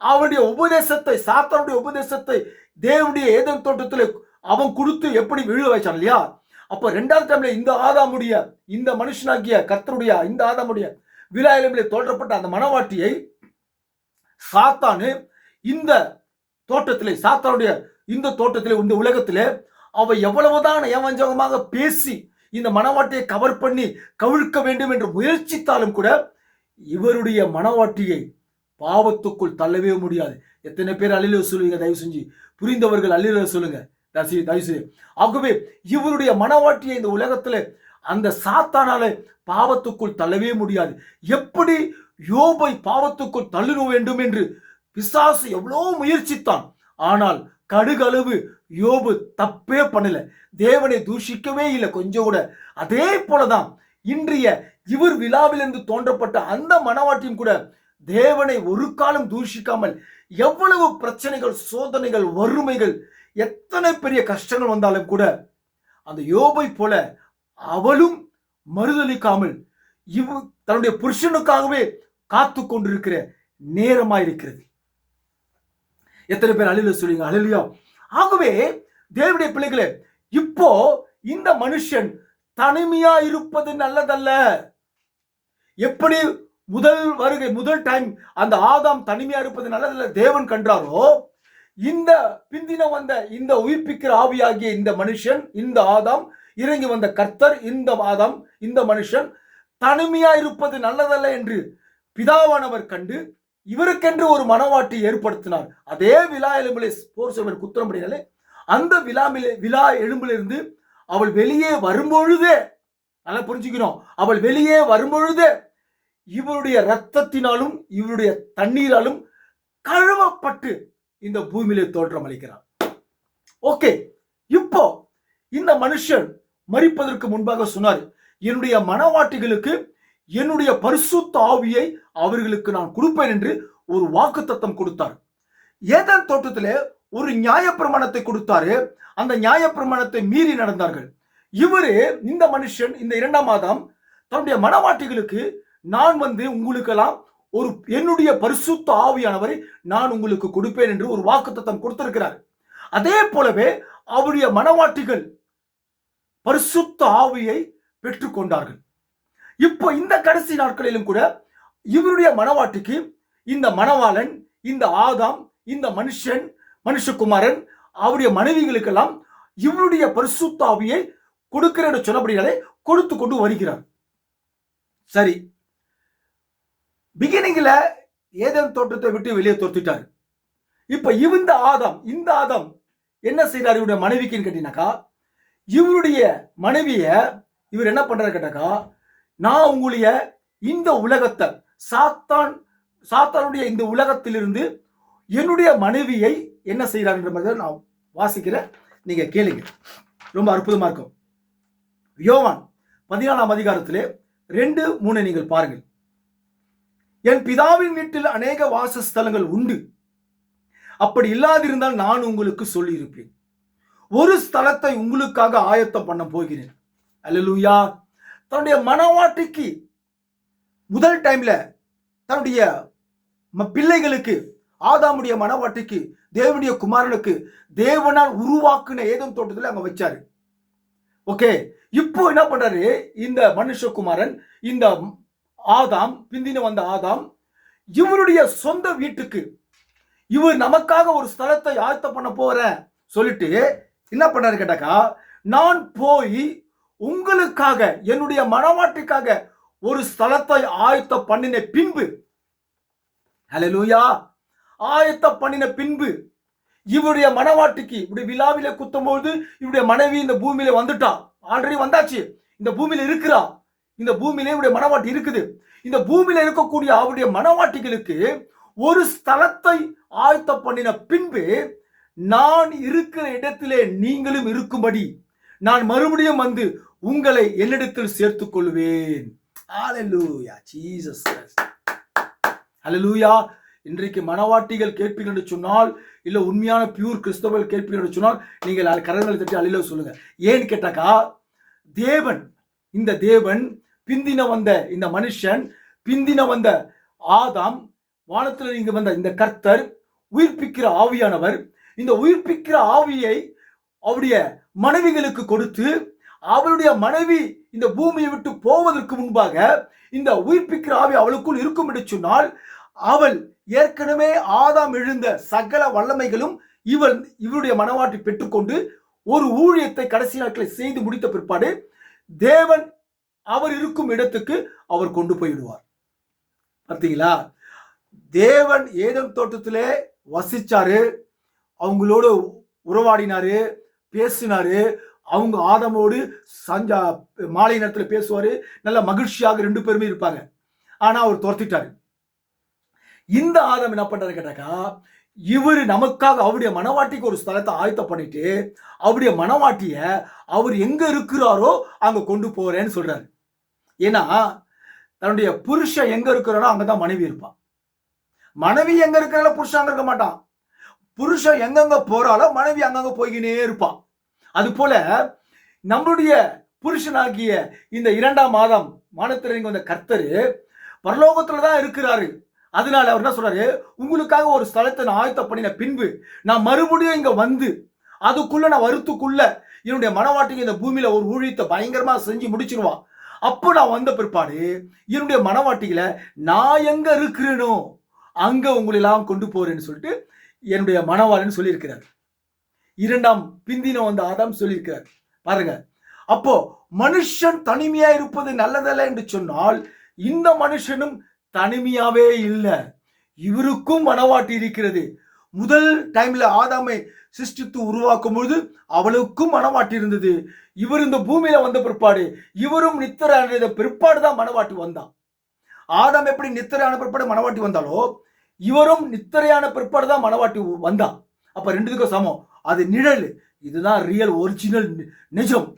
அவனுடைய உபதேசத்தை, சாத்தானுடைய உபதேசத்தை தேவனுடைய ஏதேன் தோட்டத்தில் அவன் கொடுத்து எப்படி விழ வைச்சான் இல்லையா? அப்ப ரெண்டாவது டைம்ல இந்த ஆதாமுடைய, இந்த மனுஷனாகிய கர்த்தருடைய இந்த ஆதாமுடைய விழா எலும்பிலே தோற்றப்பட்ட அந்த மணவாட்டியை சாத்தானு இந்த தோட்டத்திலே, சாத்தானுடைய இந்த தோட்டத்திலே, இந்த உலகத்திலே அவ எவ்வளவுதான் ஏவஞ்சகமாக பேசி இந்த மணவாட்டியை கவர் பண்ணி கவிழ்க்க வேண்டும் என்று முயற்சித்தாலும் கூட இவருடைய மணவாட்டியை பாவத்துக்குள் தள்ளவே முடியாது. எத்தனை பேர் அல்லேலூயா சொல்லுவீங்க? தயவு செஞ்சு புரிந்தவர்கள் அல்லேலூயா சொல்லுங்க தயவு செய்து. ஆகவே இவருடைய மணவாட்டியை இந்த உலகத்துல அந்த சாத்தானால பாவத்துக்குள் தள்ளவே முடியாது. எப்படி யோபை பாவத்துக்குள் தள்ளிட வேண்டும் என்று பிசாசு எவ்வளவு முயற்சித்தான். ஆனால் கடுகளவு யோபு தப்பே பண்ணல, தேவனை தூஷிக்கவே இல்லை கொஞ்சம் கூட. அதே போலதான் இன்றைய இவர் விழாவிலிருந்து தோன்றப்பட்ட அந்த மணவாட்டியும் கூட தேவனை ஒரு காலம் தூஷிக்காமல், எவ்வளவு பிரச்சனைகள், சோதனைகள், வறுமைகள், எத்தனை பெரிய கஷ்டங்கள் வந்தாலும் கூட அந்த யோபை போல அவளும் மறுதளிக்காமல் தன்னுடைய புருஷனுக்காகவே காத்து கொண்டிருக்கிற நேரமாயிருக்கிறது. எத்தனை பேர் அழில சொல்லுங்க, அழிலியா? ஆகவே தேவனுடைய பிள்ளைகளே, இப்போ இந்த மனுஷன் தனிமையா இருப்பது நல்லதல்ல. எப்படி முதல் டைம் அந்த ஆதாம் தனிமையா இருப்பது நல்லதல்ல தேவன் கண்டாரோ, இந்த பிந்தின வந்த இந்த உயிர்ப்பிக்கிற ஆவியாகிய இந்த மனுஷன், இந்த ஆதாம் இறங்கி வந்த கர்த்தர், இந்த ஆதாம், இந்த மனுஷன் தனிமையா இருப்பது நல்லதல்ல என்று பிதாவானவர் கண்டு இவருக்கென்று ஒரு மனவாட்டி ஏற்படுத்தினார். அதே விழா எலும்பிலே போர் செய்வன் குத்திரம்படினாலே அந்த விழா எலும்பிலிருந்து அவள் வெளியே வரும்பொழுதே, நல்லா புரிஞ்சுக்கணும், அவள் வெளியே வரும்பொழுதே இவருடைய ரத்தத்தினாலும் இவருடைய தண்ணீராலும் கழுவப்பட்டு இந்த பூமியிலே தோற்றம் அளிக்கிறார். ஓகே, இப்போ இந்த மனுஷன் மரிப்பதற்கு முன்பாக சொன்னார், என்னுடைய மனவாட்டிகளுக்கு என்னுடைய பரிசுத்த ஆவியை அவர்களுக்கு நான் கொடுப்பேன் என்று ஒரு வாக்குத்தத்தம் கொடுத்தார். ஏதேன் தோட்டத்திலே ஒரு நியாயப்பிரமாணத்தை கொடுத்தாரு. அந்த நியாயப்பிரமாணத்தை மீறி நடந்தார்கள். இந்த மனுஷன், இந்த இரண்டாம் ஆதாம் தன்னுடைய மனவாட்டிகளுக்கு நான் உங்களுக்கெல்லாம் ஒரு என்னுடைய பரிசுத்த ஆவியானவரை நான் உங்களுக்கு கொடுப்பேன் என்று ஒரு வாக்குத்தத்தம் கொடுத்திருக்கிறார். அதே போலவே அவருடைய மனவாட்டிகள் பரிசுத்த ஆவியை பெற்றுக்கொண்டார்கள். இப்போ இந்த கடைசி நாட்களிலும் கூட இவருடைய மனவாட்டிக்கு இந்த மணவாளன், இந்த ஆதாம், இந்த மனுஷகுமாரன், அவருடைய மனைவிகளுக்கெல்லாம் இவருடைய பரிசுத்த ஆவியை கொடுக்கிற சொன்னபடியாலே கொடுத்து கொண்டு வருகிறார். சரி, பிகினிங்ல ஏதேன் தோட்டத்தை விட்டு வெளியே தோர்த்திட்டார். இப்ப இந்த ஆதாம் என்ன செய்யறாரு இவருடைய மனைவிக்குன்னு கேட்டீங்கன்னாக்கா, இவருடைய மனைவிய இவர் என்ன பண்றாரு கேட்டாக்கா, நான் உங்களுடைய இந்த உலகத்தை சாத்தானுடைய இந்த உலகத்திலிருந்து என்னுடைய மனைவியை என்ன செய்யறாருன்ற நான் வாசிக்கிறேன், நீங்க கேளுங்க, ரொம்ப அற்புதமா இருக்கும். யோவான் 14ஆம் அதிகாரத்திலே 2:3 நீங்கள் பாருங்கள். என் பிதாவின் வீட்டில் அநேக வாசஸ்தலங்கள் உண்டு, அப்படி இல்லாதிருந்தால் நான் உங்களுக்கு சொல்லி இருப்பேன். ஒரு ஸ்தலத்தை உங்களுக்காக ஆயத்தம் பண்ண போகிறேன். அல்லேலூயா. தன்னுடைய மனவாட்டிக்கு முதல் டைம்ல தன்னுடைய பிள்ளைகளுக்கு, ஆதாமுடைய மனவாட்டிக்கு, தேவனுடைய குமாரனுக்கு தேவனால் உருவாக்குன ஏதேன் தோட்டத்தில் அங்க வச்சாரு. ஓகே, இப்போ என்ன பண்றாரு இந்த மனுஷகுமாரன், இந்த ஆதாம், பிந்தின வந்த ஆதாம், இவருடைய சொந்த வீட்டுக்கு இவர் நமக்காக ஒரு ஸ்தலத்தை ஆயத்தம் பண்ண போறேன் சொல்லிட்டு என்ன பண்ணாரு கேட்டாக்கா, நான் போய் உங்களுக்காக என்னுடைய மனவாட்டிக்காக ஒரு ஸ்தலத்தை ஆயத்தம் பண்ணின பின்பு, ஹல்லேலூயா, ஆயத்தம் பண்ணின பின்பு இவருடைய மனவாட்டிக்கு இப்படி விழாவில குத்தும் போது இவருடைய மனைவி இந்த பூமியில வந்துட்டா, ஆல்ரெடி வந்தாச்சு, இந்த பூமியில இருக்கிறா, இந்த பூமியில இவருடைய மனவாட்டி இருக்குது. இந்த பூமியில இருக்கக்கூடிய அவருடைய மனவாட்டிகளுக்கு ஒரு ஸ்தலத்தை ஆயத்தம் பண்ணின பின்பு நான் இருக்கிற இடத்திலே நீங்களும் இருக்கும்படி நான் மறுபடியும் உங்களை என்னிடத்தில் சேர்த்துக் கொள்வேன். ஹல்லேலூயா, ஜீசஸ் கிரைஸ்ட். ஹல்லேலூயா. இன்றைக்கு மனவாட்டிகள் கேட்பீர்கள் என்று சொன்னால், இல்ல உண்மையான பியூர் கிறிஸ்தவர்கள் கேட்பீர்கள் என்று சொன்னால், நீங்கள் கரங்களை தட்டி அல்லேலூயா சொல்லுங்க. ஏன்னு கேட்டாக்கா, இந்த தேவன் பிந்தின வந்த இந்த மனுஷன், பிந்தின வந்த ஆதாம், வானத்தில் இங்கு வந்த இந்த கர்த்தர், உயிர்ப்பிக்கிற ஆவியானவர், இந்த உயிர்ப்பிக்கிற ஆவியை அவருடைய மனைவிகளுக்கு கொடுத்து, அவளுடைய மனைவி இந்த பூமியை விட்டு போவதற்கு முன்பாக இந்த உயிர்ப்பிக்கிற ஆவி அவளுக்குள் இருக்கும் என்று சொன்னால், அவள் ஏற்கனவே ஆதாம் எழுந்த சகல வல்லமைகளும் இவருடைய மனவாட்டி பெற்றுக்கொண்டு ஒரு ஊழியத்தை கடைசி நாட்களை செய்து முடித்த பிற்பாடு தேவன் அவர் இருக்கும் இடத்துக்கு அவர் கொண்டு போய்விடுவார். பார்த்தீங்களா? தேவன் ஏதேன் தோட்டத்திலே வசிச்சாரு, அவங்களோடு உறவாடினாரு, பேசினாரு. அவங்க ஆதாமோடு மாலை நேரத்தில் பேசுவாரு, நல்ல மகிழ்ச்சியாக 2 பேருமே இருப்பாங்க. ஆனா அவர் துரத்திட்டாரு. இந்த ஆதாம் என்ன பண்றாரு கேட்டாக்கா, இவர் நமக்காக அவருடைய மனவாட்டிக்கு ஒரு ஸ்தலத்தை ஆயத்தம் பண்ணிட்டு, அவருடைய மனவாட்டிய அவர் எங்க இருக்கிறாரோ அங்க கொண்டு போறேன்னு சொல்றாரு. ஏன்னா தன்னுடைய புருஷன் எங்க இருக்கிறானோ அங்கதான் மனைவி இருப்பான். மனைவி எங்க இருக்கிறால புருஷன் அங்க இருக்க மாட்டான். புருஷன் எங்கெங்க போறாலோ மனைவி அங்கங்க போய்கினே இருப்பான். அது போல நம்மளுடைய புருஷனாகிய இந்த 2ஆம் மாதம் வானத்திலிருந்து வந்த கர்த்தர் பரலோகத்துல தான் இருக்கிறாரு. அதனால அவர் என்ன சொல்றாரு, உங்களுக்காக ஒரு ஸ்தலத்தை நான் ஆயத்த பண்ணின பின்பு நான் மறுபடியும் இங்க வந்து அதுக்குள்ள நான் வருத்துக்குள்ள என்னுடைய மனவாட்டிக்கு இந்த பூமியில ஒரு ஊழியத்தை பயங்கரமா செஞ்சு முடிச்சிருவான். அப்போ நான் வந்த பிற்பாடு என்னுடைய மனவாட்டிகளை நான் எங்க இருக்கிறேனோ அங்க உங்களை எல்லாம் கொண்டு போறேன்னு சொல்லிட்டு என்னுடைய மனவாளன்னு சொல்லியிருக்கிறார். 2ஆம் பிந்தின வந்த ஆதாம் சொல்லியிருக்கிறார். பாருங்க, அப்போ மனுஷன் தனிமையா இருப்பது நல்லதல்ல என்று சொன்னால் இந்த மனுஷனும் தனிமையாவே இல்லை. இவருக்கும் மனவாட்டி இருக்கிறது. முதல் டைம்ல ஆதாமை சிருஷ்டித்து உருவாக்கும் பொழுது அவளுக்கும் மனவாட்டி இருந்தது. இவர் இந்த பூமியில வந்த பிற்பாடு இவரும் நித்திரையான பிற்பாடு தான் மனவாட்டி வந்தான். ஆதாம் எப்படி நித்திரையான பிற்பாடு மனவாட்டி வந்தாலோ இவரும் நித்திரையான பிற்பாடு தான் மனவாட்டி வந்தான். அப்ப ரெண்டுக்கும் சமம். அது நிழல், இதுதான் ரியல் ஒரிஜினல் நிஜம்.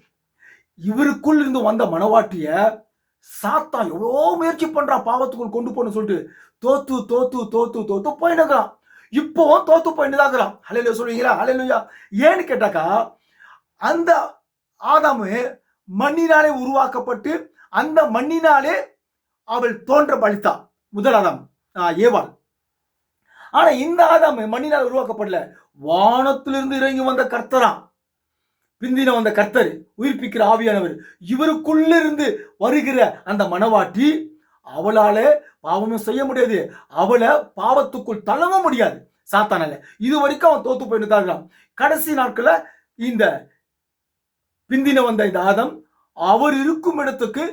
இவருக்குள் இருந்து வந்த மனவாட்டிய சாத்தான் எவ்வளோ முயற்சி பண்றான் பாவத்துக்குள் கொண்டு போன்னு சொல்லிட்டு தோத்து தோத்து தோத்து தோத்து போயிடுறான். இப்போவும் தோத்து போயிட்டுதான். ஹல்லேலூயா சொல்லுவீங்களா? ஹல்லேலூயா. ஏன்னு கேட்டாக்கா, அந்த ஆதாமு மண்ணினாலே உருவாக்கப்பட்டு அந்த மண்ணினாலே அவள் தோன்ற பலித்தான். முதல் ஆதாம் ஏவாள். ஆனா இந்த ஆதாம் மண்ணினால் உருவாக்கப்படல, வானத்திலிருந்து இறங்கி வந்த கர்த்தரா, பிந்தின வந்த கர்த்தர், உயிர்ப்பிக்கிற ஆவியானவர். இவருக்குள்ள இருந்து வருகிற அந்த மனவாட்டி அவளால பாவமும் செய்ய முடியாது, அவளை பாவத்துக்குள் தள்ளவும் முடியாது சாத்தானால. இது வரைக்கும் அவன் தோத்து போயிட்டு தான் இருக்கான். கடைசி நாட்கள இந்த பிந்தின வந்த இந்த ஆதம் அவர் இருக்கும் இடத்துக்கு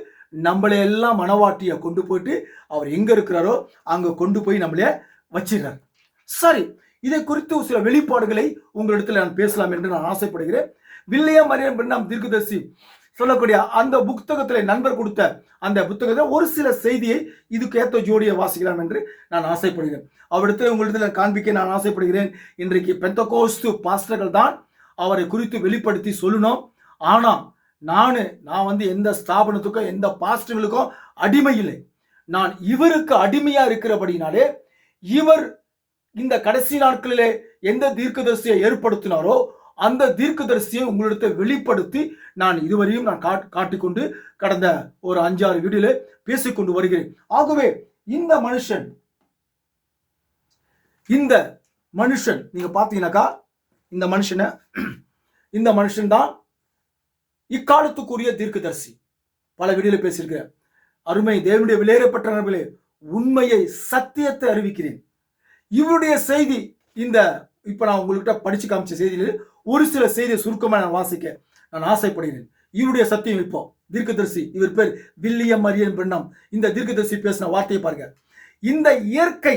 நம்மளை எல்லாம் மனவாட்டிய கொண்டு போயிட்டு அவர் எங்க இருக்கிறாரோ அங்க கொண்டு போய் நம்மளே வச்சிடறார். சரி, இதை குறித்து சில வெளிப்பாடுகளை உங்களிடத்தில் நான் பேசலாம் என்று நான் ஆசைப்படுகிறேன். வில்லியம் மரியன் பிரணாம் தீர்க்கதரிசி சொல்லக்கூடிய அந்த புத்தகத்தில் நண்பர் கொடுத்த அந்த புத்தகத்தில் ஒரு சில செய்தியை இதுக்கு ஏற்ற ஜோடியை வாசிக்கலாம் என்று நான் ஆசைப்படுகிறேன். அவரிடத்தில் உங்களிடத்தில் காண்பிக்க நான் ஆசைப்படுகிறேன். இன்றைக்கு பெந்தகோஸ்து பாஸ்டர்கள் தான் அவரை குறித்து வெளிப்படுத்தி சொல்லணும். ஆனா நான் எந்த ஸ்தாபனத்துக்கும் எந்த பாஸ்டர்களுக்கும் அடிமை இல்லை. நான் இவருக்கு அடிமையா இருக்கிறபடினாலே இவர் இந்த கடைசி நாட்களிலே எந்த தீர்க்கதரிசியை ஏற்படுத்தினாரோ அந்த தீர்க்கதரிசியை உங்களிடத்தை வெளிப்படுத்தி நான் இதுவரையும் நான் காட்டிக்கொண்டு கடந்த ஒரு 5-6 வீடியோல பேசிக்கொண்டு வருகிறேன். ஆகவே இந்த மனுஷன் நீங்க பாத்தீங்கன்னாக்கா, இந்த மனுஷன் தான் இக்காலத்துக்குரிய தீர்க்கதரிசி. பல வீடியோல பேசியிருக்கிறேன். அருமை தேவனுடைய விலையேறப்பட்டவர்களே, உண்மையை சத்தியத்தை அறிவிக்கிறேன். இவருடைய செய்தி இந்த இப்ப நான் உங்கள்கிட்ட படிச்சு காமிச்ச செய்தியில் ஒரு சில செய்தியை சுருக்கமா நான் வாசிக்க நான் ஆசைப்படுகிறேன். இவருடைய சத்தியம் இப்போ தீர்க்கதரிசி, இவர் பேர் வில்லியம் மரியன் பிரணாம். இந்த தீர்க்கதரிசி பேசின வார்த்தையை பாருங்க. இந்த இயற்கை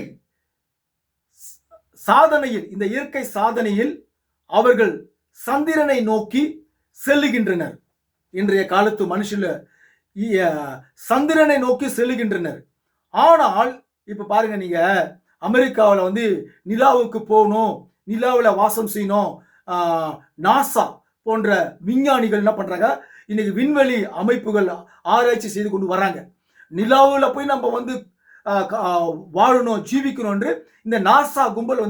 சாதனையில் அவர்கள் சந்திரனை நோக்கி செல்லுகின்றனர். இன்றைய காலத்து மனுஷன் சந்திரனை நோக்கி செல்லுகின்றனர். ஆனால் இப்ப பாருங்க, நீங்க அமெரிக்காவில் நிலாவுக்கு போகணும், நிலாவில் வாசம் செய்யணும், நாசா போன்ற விஞ்ஞானிகள் என்ன பண்றாங்க, இன்னைக்கு விண்வெளி அமைப்புகள் ஆராய்ச்சி செய்து கொண்டு வராங்க. நிலாவில் போய் நம்ம வாழணும், ஜீவிக்கணும் என்று இந்த நாசா கும்பல்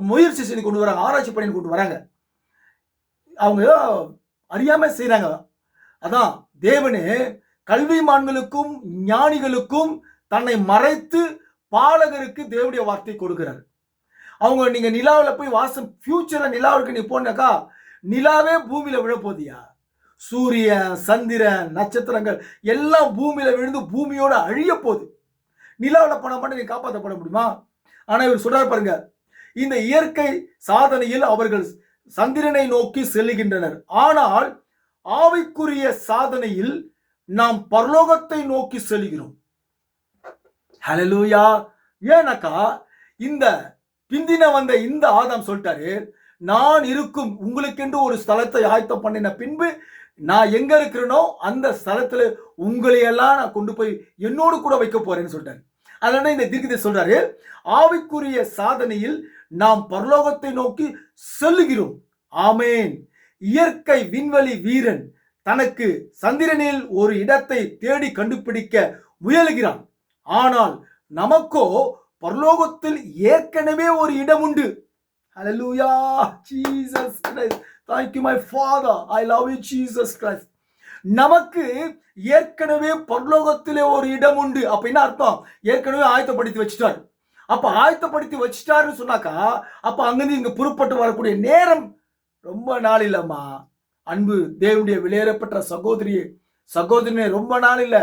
முயற்சி செய்து கொண்டு வராங்க, ஆராய்ச்சி பண்ணி கொண்டு வராங்க. அவங்க அறியாம செய்யறாங்க. அதான் தேவனே கல்விமான்களுக்கும் ஞானிகளுக்கும் தன்னை மறைத்து பாலகருக்கு தேவனுடைய வார்த்தை கொடுக்கிறார். அவங்க நீங்க நிலாவில் போய் வாசம் ஃபியூச்சர்ல நிலாவுக்கு நீ போனாக்கா நிலாவே பூமியில விழப்போதியா? சூரியன், சந்திரன், நட்சத்திரங்கள் எல்லாம் பூமியில விழுந்து பூமியோட அழிய போகுது. நிலாவில் போன மட்டும் நீ காப்பாற்றப்பட முடியுமா? ஆனா இவர் சொல்றாரு பாருங்க, இந்த இயற்கை சாதனையில் அவர்கள் சந்திரனை நோக்கி செல்லுகின்றனர். ஆனால் ஆவிக்குரிய சாதனையில் நாம் பரலோகத்தை நோக்கி செல்கிறோம். ஹல்லேலூயா. ஏனாக்கா இந்த பிந்தின வந்த இந்த ஆதாம் சொல்லிட்டாரு, நான் இருக்கும் உங்களுக்கென்று ஒரு ஸ்தலத்தை ஆயத்தம் பண்ணின பின்பு நான் எங்க இருக்கிறேனோ அந்த ஸ்தலத்துல உங்களையெல்லாம் நான் கொண்டு போய் என்னோடு கூட வைக்க போறேன்னு சொல்லிட்டாரு. அதனால இந்த தீர்க்கதரிசி சொல்றாரு, ஆவிக்குரிய சாதனையில் நாம் பரலோகத்தை நோக்கி செல்லுகிறோம். ஆமேன். இயற்கை விண்வெளி வீரன் தனக்கு சந்திரனில் ஒரு இடத்தை தேடி கண்டுபிடிக்க முயலுகிறான். ஆனால் நமக்கோ பரலோகத்தில் ஏற்கனவே ஒரு இடம் உண்டு. Hallelujah, Jesus Christ. Thank you my Father. I love you Jesus Christ. நமக்கு ஏற்கனவே பரலோகத்திலே ஒரு இடம் உண்டு. அப்ப என்ன அர்த்தம்? ஏற்கனவே ஆயத்தப்படுத்தி வச்சிட்டார். அப்ப ஆயத்தப்படுத்தி வச்சிட்டாருன்னு சொன்னாக்கா, அப்ப அங்கிருந்து இங்க புறப்பட்டு வரக்கூடிய நேரம் ரொம்ப நாள் இல்லம்மா. அன்பு தேவனுடைய விலையேறப்பட்ட சகோதரியே, சகோதரனே, ரொம்ப நாள் இல்ல.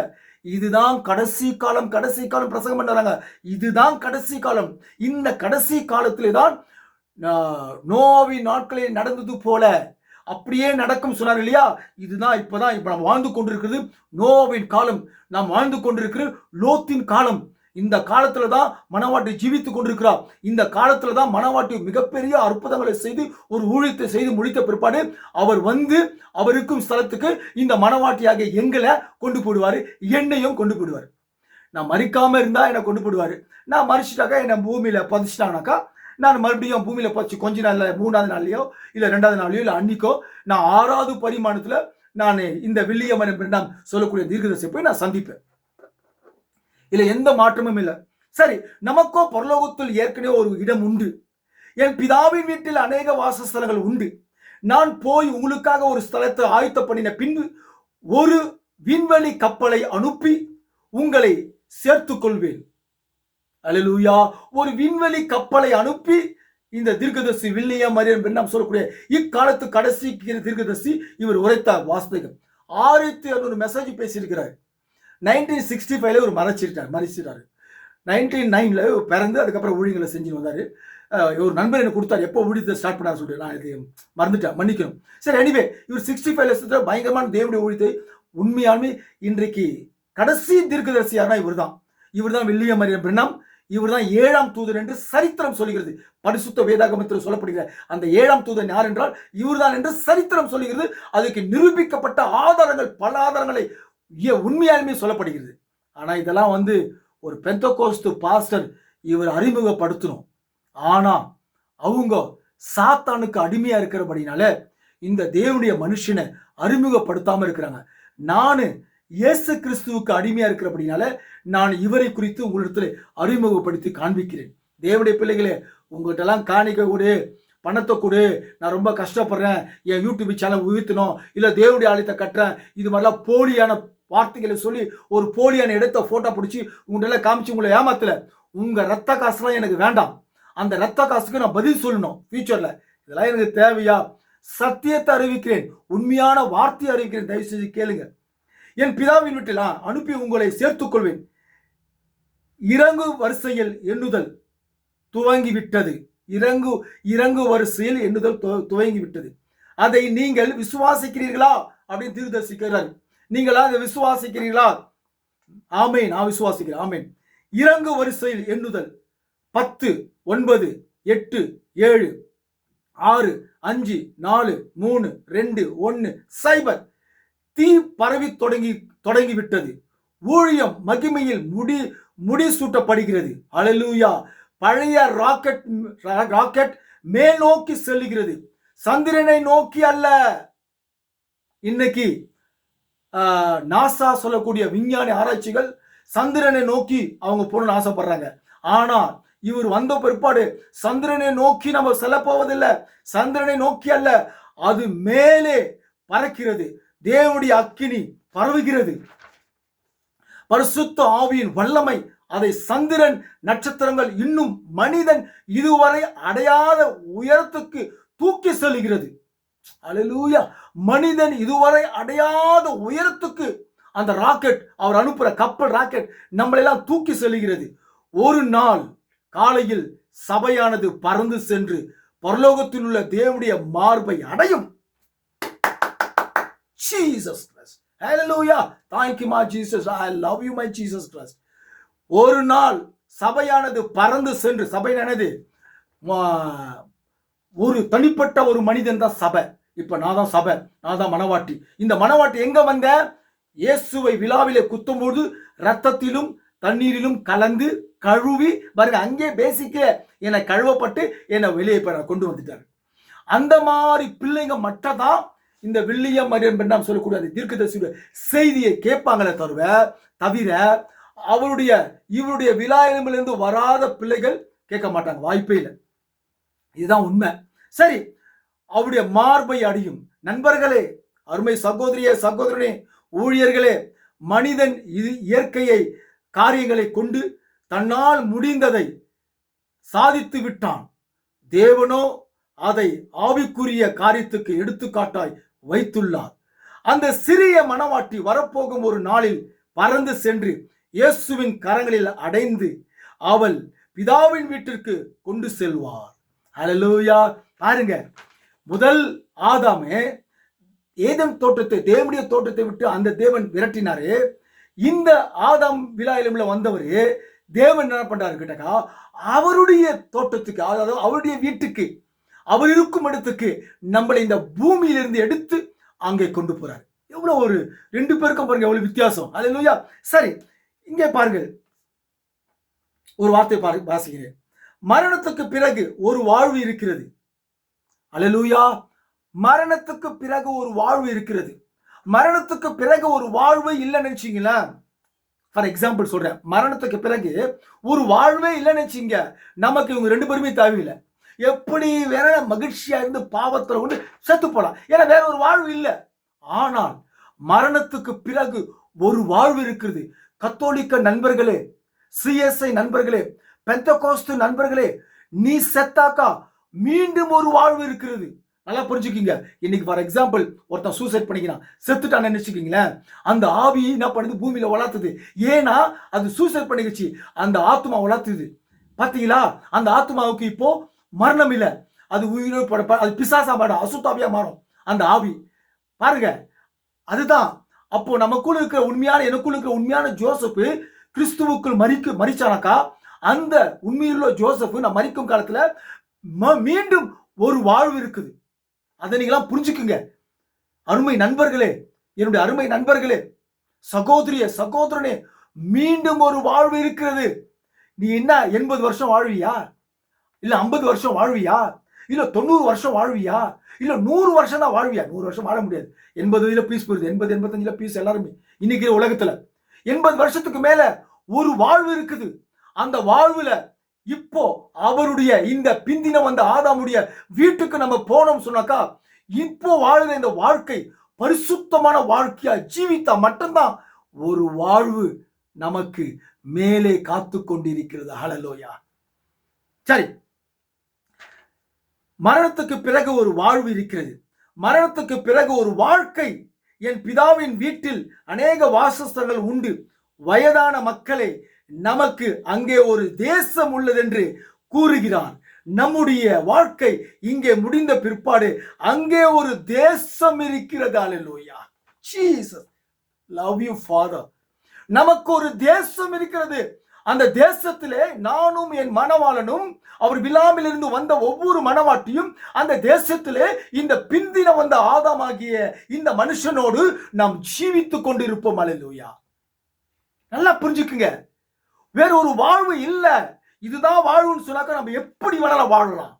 இதுதான் கடைசி காலம். கடைசி காலம் பிரசங்கம் பண்றாங்க. இதுதான் கடைசி காலம். இந்த கடைசி காலத்திலே தான் நோவாவின் நாட்களில் நடந்தது போல அப்படியே நடக்கும் சொன்னார் இல்லையா? இதுதான் இப்ப நாம் வாழ்ந்து கொண்டிருக்கிறது நோவாவின் காலம். நாம் வாழ்ந்து கொண்டிருக்கிறது லோத்தின் காலம். இந்த காலத்துல தான் மனவாட்டி ஜீவித்துக் கொண்டிருக்கிறார். இந்த காலத்துல தான் மனவாட்டி மிகப்பெரிய அற்புதங்களை செய்து ஒரு ஊழியத்தை செய்து முடித்த பிற்பாடு அவர் வந்து அவருக்கும் ஸ்தலத்துக்கு இந்த மனவாட்டியாக எங்களை கொண்டு போடுவாரு, என்னையும் கொண்டு போடுவார். நான் மறிக்காம இருந்தா என்னை கொண்டு போடுவாரு. நான் மறிச்சிட்டாக்கா என்னை பூமியில பதிச்சிட்டாங்கனாக்கா நான் மறுபடியும் பூமியில பதிச்சு கொஞ்ச நாள்ல 3வது நாள்லயோ இல்ல 2வது நாள்லயோ இல்ல அன்னைக்கோ நான் 6வது பரிமாணத்துல நான் இந்த வில்லியம் நாம் சொல்லக்கூடிய தீர்க்கதரிசியை போய் நான் சந்திப்பேன். இல்ல எந்த மாற்றமும் இல்லை. சரி, நமக்கோ பரலோகத்தில் ஏற்கனவே ஒரு இடம் உண்டு. என் பிதாவின் வீட்டில் அநேக வாசஸ்தலங்கள் உண்டு. நான் போய் உங்களுக்காக ஒரு ஸ்தலத்தை ஆயத்த பண்ணின பின்பு ஒரு விண்வெளி கப்பலை அனுப்பி உங்களை சேர்த்துக் கொள்வேன். அல்லேலூயா. ஒரு விண்வெளி கப்பலை அனுப்பி இந்த தீர்க்கதரிசி வில்லியம் மரியன் நாம் சொல்லக்கூடிய இக்காலத்து கடைசி தீர்க்கதரிசி இவர் உரைத்த வாஸ்தகம் 1600 மெசேஜ் பேசியிருக்கிறார். 1965 ஒரு மறைச்சிட்டாரு. 1909 பிறந்து அதுக்கப்புறம் ஊழியங்களை செஞ்சு வந்தாரு. ஒரு நண்பர் எனக்கு கொடுத்தாரு, எப்போ ஊழியத்தை ஸ்டார்ட் பண்ணாரு சொல்லிட்டு நான் இது மறந்துட்டேன், மன்னிக்கணும். சரி, எனிவே இவர் 65 பயங்கரமான தேவனுடைய ஊழியத்தை உண்மையாலுமே இன்றைக்கு கடைசி தீர்க்கதரிசி யாருன்னா இவர் தான் வில்லியம் மரியன் பிரென்னாம். இவர் தான் 7ஆம் தூதன் என்று சரித்திரம் சொல்லுகிறது. பரிசுத்த வேதாகமத்தில் சொல்லப்படுகிற அந்த 7ஆம் தூதன் யார் என்றால் இவர்தான் என்று சரித்திரம் சொல்லுகிறது. அதுக்கு நிரூபிக்கப்பட்ட ஆதாரங்கள், பல ஆதாரங்களை உண்மையாலுமே சொல்லப்படுகிறது. ஆனா இதெல்லாம் வந்து ஒரு பெந்தகோஸ்து பாஸ்டர் இவர் அறிமுகப்படுத்தணும். ஆனா அவங்க சாத்தானுக்கு அடிமையா இருக்கிறபடினால இந்த தேவனுடைய மனுஷனை அறிமுகப்படுத்தாம இருக்கிறாங்க. நானு இயேசு கிறிஸ்துவுக்கு அடிமையா இருக்கிறபடினால நான் இவரை குறித்து உங்களிடத்துல அறிமுகப்படுத்தி காண்பிக்கிறேன். தேவனுடைய பிள்ளைகளே, உங்கள்கிட்ட எல்லாம் காணிக்க கொடு, பணத்தை கொடு, நான் ரொம்ப கஷ்டப்படுறேன், என் யூடியூப் சேனல் உயர்த்தணும், இல்ல தேவனுடைய ஆலயத்தை கட்டுறேன், இது மாதிரிலாம் போலியான வார்த்தைகளை சொல்லி ஒரு போலியான இடத்தை போட்டோ பிடிச்சி உங்கள்கிட்ட காமிச்சு உங்களை ஏமாத்தல. உங்க ரத்த காசுலாம் எனக்கு வேண்டாம். அந்த ரத்த காசுக்கு நான் பதில் சொல்லணும் ஃபியூச்சர்ல. இதெல்லாம் எனக்கு தேவையா? சத்தியத்தை அறிவிக்கிறேன், உண்மையான வார்த்தையை அறிவிக்கிறேன். தயவு செஞ்சு கேளுங்க. என் பிதாவின் வீட்டில் அனுப்பி உங்களை சேர்த்துக் கொள்வேன். இறங்கு வரிசையில் எண்ணுதல் துவங்கிவிட்டது. இறங்கு வரிசையில் எண்ணுதல் துவங்கிவிட்டது. அதை நீங்கள் விசுவாசிக்கிறீர்களா அப்படின்னு தீர்க்கதரிசிக்கிறார். நீங்களா அதை விசுவாசிக்கிறீர்களா? ஆமேன், நான் விசுவாசிக்கிறேன். ஆமேன். இறங்கு வரிசையில் எண்ணுதல் 10, 9, 8, 7, 6, 5, 4, 3, 2, 1, 0. தீ பரவி தொடங்கிவிட்டது. ஊழியம் மகிமையில் முடிசூட்டப்படுகிறது. அல்லேலூயா. பழைய ராக்கெட் மேல் நோக்கி செல்லுகிறது, சந்திரனை நோக்கி அல்ல. இன்னைக்கு நாசா சொல்லக்கூடிய விஞ்ஞானி ஆராய்ச்சிகள் சந்திரனை நோக்கி அவங்க போகணும்னு ஆசைப்படுறாங்க. ஆனா இவர் வந்த பிற்பாடு சந்திரனை நோக்கி நம்ம செல்ல போவதில்லை. சந்திரனை நோக்கி அல்ல, அது மேலே பறக்கிறது. தேவனுடைய அக்கினி பரவுகிறது. பரிசுத்த ஆவியின் வல்லமை அதை சந்திரன் நட்சத்திரங்கள் இன்னும் மனிதன் இதுவரை அடையாத உயரத்துக்கு தூக்கி செல்கிறது. அல்லேலூயா. மனிதன் இதுவரை அடையாத உயரத்துக்கு அந்த ராக்கெட், அவர் அனுப்புற கப்பல் ராக்கெட் நம்மளெல்லாம் தூக்கி செல்கிறது. ஒரு நாள் காலையில் சபையானது பறந்து சென்று பரலோகத்தில் உள்ள தேவனுடைய மார்பை அடையும். Jesus Christ. Hallelujah. Thank you my Jesus. I love you my Jesus Christ. ஒரு நாள் சபையானது பறந்து சென்று, சபையானது ஒரு தனிப்பட்ட ஒரு மனிதன் தான் சபை. இப்ப நான் தான் சபை, நான் தான் மனவாட்டி. இந்த மனவாட்டி எங்க வந்த? இயேசுவை விழாவிலே குத்தும்போது ரத்தத்திலும் தண்ணீரிலும் கலந்து கழுவி பாருங்க, அங்கே பேசிக்க என்னை கழுவப்பட்டு என்னை வெளியே கொண்டு வந்துட்டாரு. அந்த மாதிரி பிள்ளைங்க மட்டும் தான் இந்த வில்லியம் மரியன் பெண்ணாம் சொல்லக்கூடிய அந்த தீர்க்கதரிசியுடைய செய்தியை கேட்பாங்களே தவிர அவருடைய இவருடைய விலாயமிலிருந்து வராத பிள்ளைகள் கேட்க மாட்டாங்க, வாய்ப்பே இல்லை. இதுதான் உண்மை. சரி, அவருடைய மார்பை அடியும். நண்பர்களே, அருமை சகோதரியே சகோதரனே, ஊழியர்களே, மனிதன் இயற்கையை காரியங்களை கொண்டு தன்னால் முடிந்ததை சாதித்து விட்டான். தேவனோ அதை ஆவிக்குரிய காரியத்துக்கு எடுத்துக்காட்டாய் வைத்துள்ளார். அந்த சிறிய மணவாட்டி வரப்போகும் ஒரு நாளில் பறந்து சென்று இயேசுவின் கரங்களில் அடைந்து அவள் பிதாவின் வீட்டிற்கு கொண்டு செல்வார். ஹல்லேலூயா. பாருங்க, முதல் ஆதாமே ஏதேன் தோட்டத்தை, தேவனுடைய தோட்டத்தை விட்டு அந்த தேவன் விரட்டினாரு. இந்த ஆதாம் விலாயிலும்ல வந்தவரு தேவன் என்ன பண்றாரு கேட்டாக்கா, அவருடைய தோட்டத்துக்கு, அதாவது அவருடைய வீட்டுக்கு, அவர் இருக்கும் இடத்துக்கு நம்மளை இந்த பூமியிலிருந்து எடுத்து அங்கே கொண்டு போறாரு. எவ்வளவு ஒரு ரெண்டு பேருக்கும் பாருங்க எவ்வளவு வித்தியாசம். ஹல்லேலூயா. சரி, இங்கே பாருங்கள், ஒரு வார்த்தை வாசிக்கிறேன். மரணத்துக்கு பிறகு ஒரு வாழ்வு இருக்கிறது. ஹல்லேலூயா. மரணத்துக்கு பிறகு ஒரு வாழ்வு இருக்கிறது. மரணத்துக்கு பிறகு ஒரு வாழ்வு இல்லைன்னு நினைச்சீங்களா? ஃபார் எக்ஸாம்பிள் சொல்றேன், மரணத்துக்கு பிறகு ஒரு வாழ்வே இல்லைன்னு நினைச்சீங்க, நமக்கு இவங்க ரெண்டு பேருமே தேவையில்லை. எப்படி வேற மகிழ்ச்சியா இருந்து பாவத்துல கொண்டு செத்து போலாம், ஏன்னா வேற ஒரு வாழ்வு இல்லை. ஆனால் மரணத்துக்கு பிறகு ஒரு வாழ்வு இருக்கிறது. கத்தோலிக்க நண்பர்களே, சிஎஸ்ஐ நண்பர்களே, பெந்தகோஸ்து நண்பர்களே, நீ செத்தாக்கா மீண்டும் ஒரு வாழ்வு இருக்கிறது. நல்லா புரிஞ்சுக்கிங்க. இன்னைக்கு ஃபார் எக்ஸாம்பிள் ஒருத்தன் சூசைட் பண்ணிக்கிறான், செத்துட்டான்னு நினைச்சுக்கிங்களேன், அந்த ஆவி என்ன பண்ணுது, பூமியில வளர்த்துது. ஏன்னா அது சூசைட் பண்ணிக்கிச்சு, அந்த ஆத்மா வளர்த்துது. பாத்தீங்களா, அந்த ஆத்மாவுக்கு இப்போ மரணம் இல்லை, அது உயிரோடு, அது பிசாசா மாறும், அசுத்தாவியா மாறும் அந்த ஆவி. பாருங்க, அதுதான் அப்போ நமக்குள்ள இருக்கிற உண்மையான, எனக்குள்ள இருக்கிற உண்மையான ஜோசப் கிறிஸ்துவுக்குள் மரிச்சானாக்கா, அந்த உண்மையுள்ள ஜோசப் நான் மரிக்கும் காலத்துல மீண்டும் ஒரு வாழ்வு இருக்குது. அதை நீங்களாம் புரிஞ்சுக்குங்க. அருமை நண்பர்களே, என்னுடைய அருமை நண்பர்களே, சகோதரிய சகோதரனே, மீண்டும் ஒரு வாழ்வு இருக்கிறது. நீ என்ன 80 வருஷம் வாழ்வியா, இல்ல 50 வருஷம் வாழ்வியா, இல்ல 90 வருஷம் வாழ்வியா, இல்ல 100 வருஷம் தான் வாழ்வியா? 100 வருஷம் வாழ முடியாது. 80 பீஸ் போயிருது, 80-85 பீஸ் எல்லாருமே இன்னைக்கு உலகத்துல. 80 வருஷத்துக்கு மேல ஒரு வாழ்வு இருக்குது. அந்த வாழ்வுல இப்போ அவருடைய இந்த பிந்தின வந்த ஆதாமுடைய வீட்டுக்கு நம்ம போனோம் சொன்னாக்கா, இப்போ வாழ்கிற இந்த வாழ்க்கை பரிசுத்தமான வாழ்க்கையா ஜீவித்தா மட்டும்தான் ஒரு வாழ்வு நமக்கு மேலே காத்து கொண்டிருக்கிறது. ஹல்லேலூயா. சரி, மரணத்துக்கு பிறகு ஒரு வாழ்வு இருக்கிறது. மரணத்துக்கு பிறகு ஒரு வாழ்க்கை. என் பிதாவின் வீட்டில் அநேக வாசஸ்தலங்கள் உண்டு. வயதான மக்களே, நமக்கு அங்கே ஒரு தேசம் உள்ளதென்று கூறுகிறார். நம்முடைய வாழ்க்கை இங்கே முடிந்த பிற்பாடு அங்கே ஒரு தேசம் இருக்கிறது. Hallelujah. Jesus love you father. நமக்கு ஒரு தேசம் இருக்கிறது. அந்த தேசத்திலே நானும் என் மணவாளனும், அவர் விலாமிலிருந்து வந்த ஒவ்வொரு மணவாட்டியும் அந்த தேசத்திலே இந்த பிந்தின வந்த ஆதாமாகிய இந்த மனுஷனோடு நாம் ஜீவித்துக் கொண்டிருப்போம். ஹல்லேலூயா. நல்லா புரிஞ்சுக்குங்க. வேற ஒரு வாழ்வு இல்ல. இதுதான் வாழ்வுன்னு சொன்னாக்க நம்ம எப்படி வேணாலும் வாழலாம்.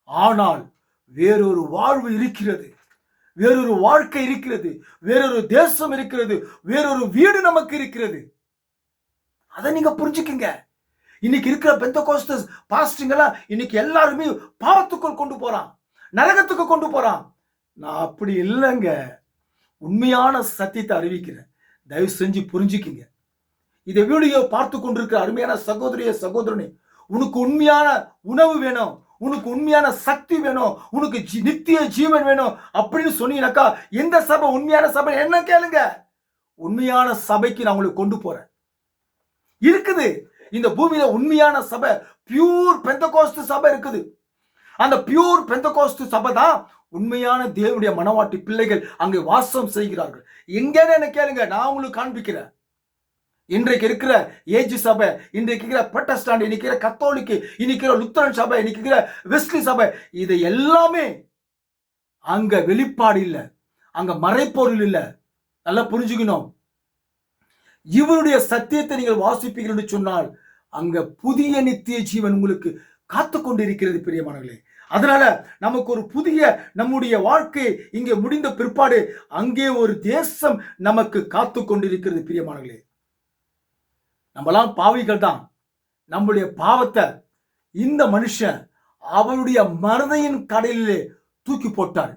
ஆனால் வேறொரு வாழ்வு இருக்கிறது, வேறொரு வாழ்க்கை இருக்கிறது, வேறொரு தேசம் இருக்கிறது, வேறொரு வீடு நமக்கு இருக்கிறது. அதை நீங்க புரிஞ்சுக்குங்க. இன்னைக்கு இருக்கிற பெந்தகோஸ்து பாஸ்டர்லாம் இன்னைக்கு எல்லாருமே பாவத்துக்குள் கொண்டு போறான், நரகத்துக்கு கொண்டு போறான். நான் அப்படி இல்லைங்க. உண்மையான சத்தியத்தை அறிவிக்கிறேன். தயவு செஞ்சு புரிஞ்சுக்குங்க. இதை வீடியோ பார்த்து கொண்டிருக்கிற அருமையான சகோதரிய சகோதரனே, உனக்கு உண்மையான உணவு வேணும், உனக்கு உண்மையான சக்தி வேணும், உனக்கு நித்திய ஜீவன் வேணும் அப்படின்னு சொன்னீங்கன்னாக்கா, எந்த சபை உண்மையான சபை என்ன கேளுங்க. உண்மையான சபைக்கு நான் உங்களுக்கு கொண்டு போறேன். இருக்குது இந்த பூமியில உண்மையான சபை, பியூர் பெந்தகோஸ்து சபை இருக்குது. அந்த பியூர் பெந்தகோஸ்து சபை தான் உண்மையான தேவனுடைய மனவாட்டி பிள்ளைகள் அங்கே வாசம் செய்கிறார்கள். எங்கன்னு என்ன கேளுங்க, நான் உங்களுக்கு காண்பிக்கிறேன். இன்றைக்கு இருக்கிற ஏஜி சபை, இன்றைக்கு இருக்கிற புரொட்டஸ்டன்ட், இன்னைக்கு இருக்கிற கத்தோலிக்கு, இன்னைக்கு இருக்கிற லுத்தரன் சபை, இன்னைக்கு இருக்கிற வெஸ்லி சபை, இது எல்லாமே அங்க வெளிப்பாடு இல்லை, அங்க மறைப்பொருள் இல்லை. நல்லா புரிஞ்சுக்கணும். இவருடைய சத்தியத்தை நீங்கள் வாசிப்பீர்கள் என்று சொன்னால் அங்க புதிய நித்திய ஜீவன் உங்களுக்கு காத்து கொண்டிருக்கிறது பிரியமானவர்களே. அதனால நமக்கு ஒரு புதிய நம்முடைய வாழ்க்கை இங்கே முடிந்த பிற்பாடு அங்கே ஒரு தேசம் நமக்கு காத்து கொண்டிருக்கிறது பிரியமானவர்களே. நம்மளாம் பாவிகள் தான். நம்முடைய பாவத்தை இந்த மனுஷன் அவருடைய மறதையின் கடலிலே தூக்கி போட்டார்.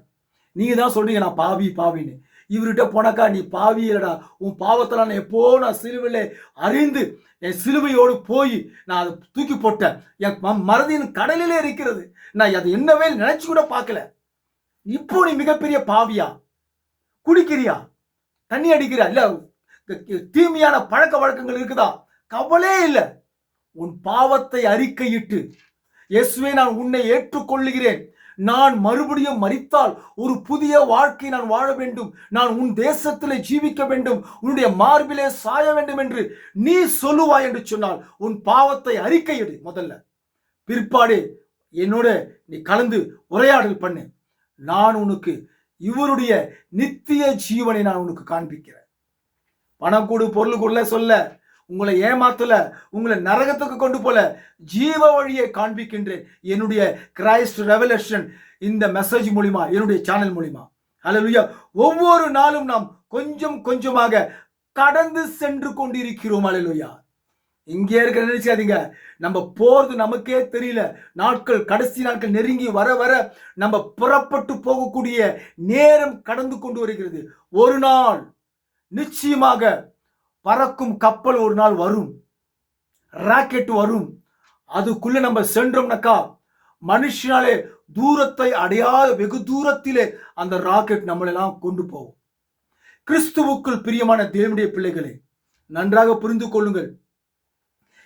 நீங்க தான் சொல்றீங்க நான் பாவி பாவின்னு. இவர்கிட்ட போனாக்கா நீ பாவி இல்லடா, உன் பாவத்தெல்லாம் நான் சிலுவையிலே அறிந்து என் சிலுவையோடு போய் நான் அதை தூக்கி போட்டேன். என் மறதியின் கடலிலே இருக்கிறது. நான் அதை என்னவே நினைச்சு கூட பார்க்கல. இப்போ நீ மிகப்பெரிய பாவியா? குடிக்கிறியா? தண்ணி அடிக்கிறியா? இல்ல தீமையான பழக்க வழக்கங்கள் இருக்குதா? கவலையே இல்லை. உன் பாவத்தை அறிக்கையிட்டு, இயேசுவே நான் உன்னை ஏற்றுக்கொள்ளுகிறேன், நான் மறுபடியும் மரித்தால் ஒரு புதிய வாழ்க்கை நான் வாழ வேண்டும், நான் உன் தேசத்திலே ஜீவிக்க வேண்டும், உன்னுடைய மார்பிலே சாய வேண்டும் என்று நீ சொல்லுவாய் என்று சொன்னால் உன் பாவத்தை அறிக்கையிடு முதல்ல. பிற்பாடு என்னோட நீ கலந்து உரையாடல் பண்ணு. நான் உனக்கு இவருடைய நித்திய ஜீவனை நான் உனக்கு காண்பிக்கிறேன். பணம் கொடு பொருள் கொள்ள சொல்ல, உங்களை ஏமாத்தல, உங்களை நரகத்துக்கு கொண்டு போல, ஜீவ வழியை காண்பிக்கின்றேன் என்னுடைய கிரைஸ்ட் ரெவலேஷன் இந்த மெசேஜ் மூலிமா, என்னுடைய சேனல் மூலிமா. ஹல்லேலூயா. ஒவ்வொரு நாளும் நாம் கொஞ்சம் கொஞ்சமாக கடந்து சென்று கொண்டிருக்கிறோம். ஹல்லேலூயா. இங்கே இருக்க நினைச்சாதீங்க, நம்ம போறது நமக்கே தெரியல. நாட்கள், கடைசி நாட்கள் நெருங்கி வர வர நம்ம புறப்பட்டு போகக்கூடிய நேரம் கடந்து கொண்டு வருகிறது. ஒரு நாள் நிச்சயமாக பறக்கும் கப்பல் ஒரு நாள் வரும், ராக்கெட் வரும். அதுக்குள்ள நம்ம சென்றோம்னாக்கா மனுஷனாலே தூரத்தை அடையாத வெகு தூரத்திலே அந்த ராக்கெட் நம்மளெல்லாம் கொண்டு போகும். கிறிஸ்துவுக்குள் பிரியமான தேவனுடைய பிள்ளைகளை நன்றாக புரிந்து கொள்ளுங்கள்.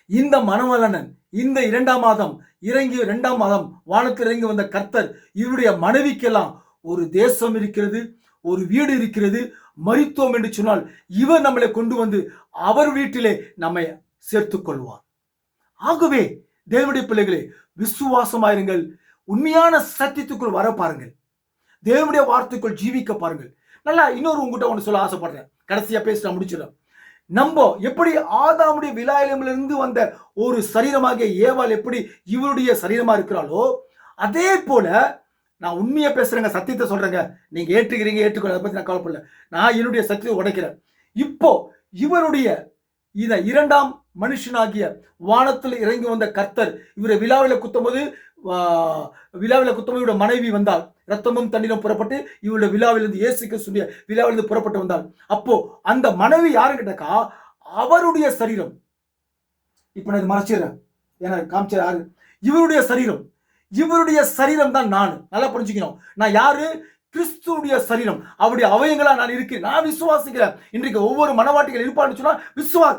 இந்த மணவாளன் இந்த 2ஆம் மாதம் இறங்கி 2ஆம் மாதம் வானத்தில் இறங்கி வந்த கர்த்தர் இவருடைய மனைவிக்கெல்லாம் ஒரு தேசம் இருக்கிறது, ஒரு வீடு இருக்கிறது. மரித்தோம் என்று சொன்னால் இவர் நம்மளை கொண்டு வந்து அவர் வீட்டிலே நம்மை சேர்த்துக் கொள்வார். ஆகவே தேவனுடைய பிள்ளைகளே விசுவாசமாயிருங்கள், உண்மையான சத்தியத்துக்குள் வர பாருங்கள், தேவனுடைய வார்த்தைக்குள் ஜீவிக்க பாருங்கள். நல்லா இன்னொரு உங்ககிட்ட ஒன்று சொல்ல ஆசைப்படுறேன், கடைசியா பேச முடிச்சிடும். நம்ம எப்படி ஆதாமுடைய விலாயிலிருந்து வந்த ஒரு சரீரமாக ஏவாள் எப்படி இவருடைய சரீரமா இருக்கிறாளோ, அதே போல நான் உண்மையை பேசுறேங்க, சத்தியத்தை சொல்றேங்க, நீங்க ஏற்றுக்கிறீங்க ஏற்றுக்கொள்ள, அதை பத்தி நான் கவலைப்படல. நான் என்னுடைய சத்தியத்தை உடைக்கிறேன். இப்போ இவருடைய இத 2ஆம் மனுஷனாகிய வானத்தில் இறங்கி வந்த கர்த்தர் இவரை விழாவில் குத்தும்போது இவருடைய மனைவி வந்தால், ரத்தமும் தண்ணீரும் புறப்பட்டு இவருடைய விழாவிலிருந்து இயேசு கிறிஸ்துவின் விழாவிலிருந்து புறப்பட்டு வந்தால், அப்போ அந்த மனைவி யாரு கேட்டாக்கா அவருடைய சரீரம். இப்ப நான் இது மறைச்சிடுறேன், ஏன்னா காமிச்ச யாரு, இவருடைய சரீரம். இவருடைய சரீரம் தான் நான். நல்லா புரிஞ்சுக்கணும். நான் யாரு? கிறிஸ்துவுடைய சரீரம், அவருடைய அவயங்களா நான் இருக்கிறேன். நான் விசுவாசிக்கிறேன். இன்றைக்கு ஒவ்வொரு மனவாட்டிகள் இருப்பான்னு சொன்னா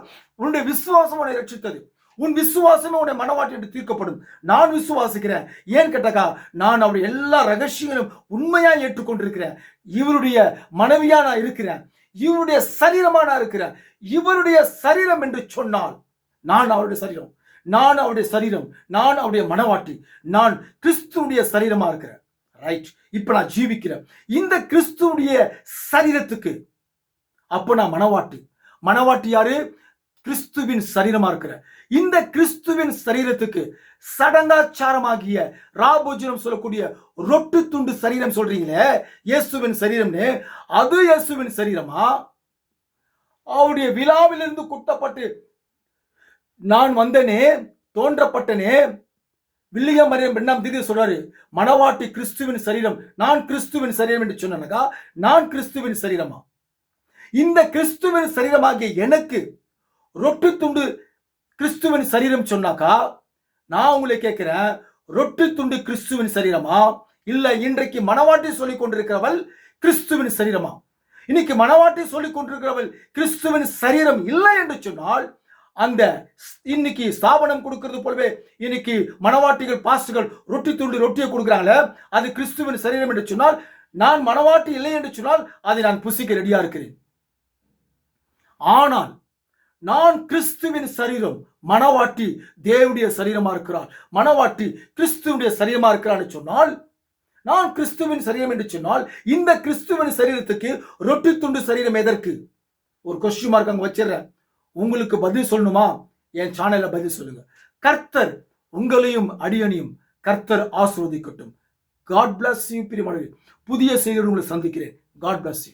உன்னுடைய விசுவாசம் உன்னை ரட்சித்தது. உன் விசுவாசமே உன்னை மனவாட்டி என்று தீர்க்கப்படும். நான் விசுவாசிக்கிறேன். ஏன் கேட்டாக்கா நான் அவருடைய எல்லா ரகசியங்களும் உண்மையா ஏற்றுக்கொண்டிருக்கிறேன். இவருடைய மனைவியா நான் இருக்கிறேன், இவருடைய சரீரமா நான் இருக்கிறேன். இவருடைய சரீரம் என்று சொன்னால் நான் அவருடைய சரீரம், நான் அவருடைய சரீரம், நான் அவருடைய மனவாட்டி, நான் கிறிஸ்துவுடைய சரீரமா இருக்கிறேன். ரைட். இப்ப நான் ஜீவிக்கிறேன் இந்த கிறிஸ்துவுடைய சரீரத்துக்கு. அப்ப நான் மனவாட்டி. மனவாட்டி யாரு? கிறிஸ்துவின் சரீரமா இருக்கிற இந்த கிறிஸ்துவின் சரீரத்துக்கு சடங்காச்சாரமாகிய ராபோஜனம் சொல்லக்கூடிய ரொட்டு துண்டு சரீரம் சொல்றீங்களே, இயேசுவின் சரீரம்னு, அது இயேசுவின் சரீரமா? அவருடைய விழாவிலிருந்து குட்டப்பட்டு நான் வந்தனே, தோன்றப்பட்டனே. வில்லியம் மரியம் பெண்ணாம் தீர்க்க சொல்றாரு, மனவாட்டி கிறிஸ்துவின் சரீரம், நான் கிறிஸ்துவின் சரீரம் என்று சொன்னாக்கா நான் கிறிஸ்துவின் சரீரமா? இந்த கிறிஸ்துவின் சரீரமாகிய எனக்கு ரொட்டு துண்டு கிறிஸ்துவின் சரீரம் சொன்னாக்கா நான் உங்களை கேட்கிறேன், ரொட்டு துண்டு கிறிஸ்துவின் சரீரமா? இல்ல இன்றைக்கு மனவாட்டி சொல்லிக் கொண்டிருக்கிறவள் கிறிஸ்துவின் சரீரமா? இன்னைக்கு மனவாட்டி சொல்லிக் கொண்டிருக்கிறவள் கிறிஸ்துவின் சரீரம் இல்லை என்று சொன்னால், அந்த இன்னைக்கு ஸ்தாபனம் கொடுக்கிறது போலவே இன்னைக்கு மனவாட்டிகள் பாஸ்டர்கள் ரொட்டி துண்டு ரொட்டியை கொடுக்குறாங்களே, அது கிறிஸ்துவின் சரீரம் என்று சொன்னால், நான் மனவாட்டி இல்லை என்று சொன்னால் அதை நான் புசிக்க ரெடியா இருக்கிறேன். ஆனால் நான் கிறிஸ்துவின் சரீரம், மனவாட்டி தேவனுடைய சரீரமா இருக்கிறார், மனவாட்டி கிறிஸ்துவனுடைய சரீரமா இருக்கிறான்னு சொன்னால், நான் கிறிஸ்துவின் சரீரம் என்று சொன்னால், இந்த கிறிஸ்துவின் சரீரத்துக்கு ரொட்டி துண்டு சரீரம் எதற்கு? ஒரு கொஸ்டின் மார்க் அங்க வச்சிடறேன். உங்களுக்கு பதில் சொல்லணுமா? என் சேனல்ல பதில் சொல்லுங்க. கர்த்தர் உங்களையும் அடியனையும் கர்த்தர் ஆசீர்வதிக்கட்டும். காட் பிளஸ் யூ பிரியமானவர்களே. புதிய செய்தியோடு உங்களை சந்திக்கிறேன். God bless you.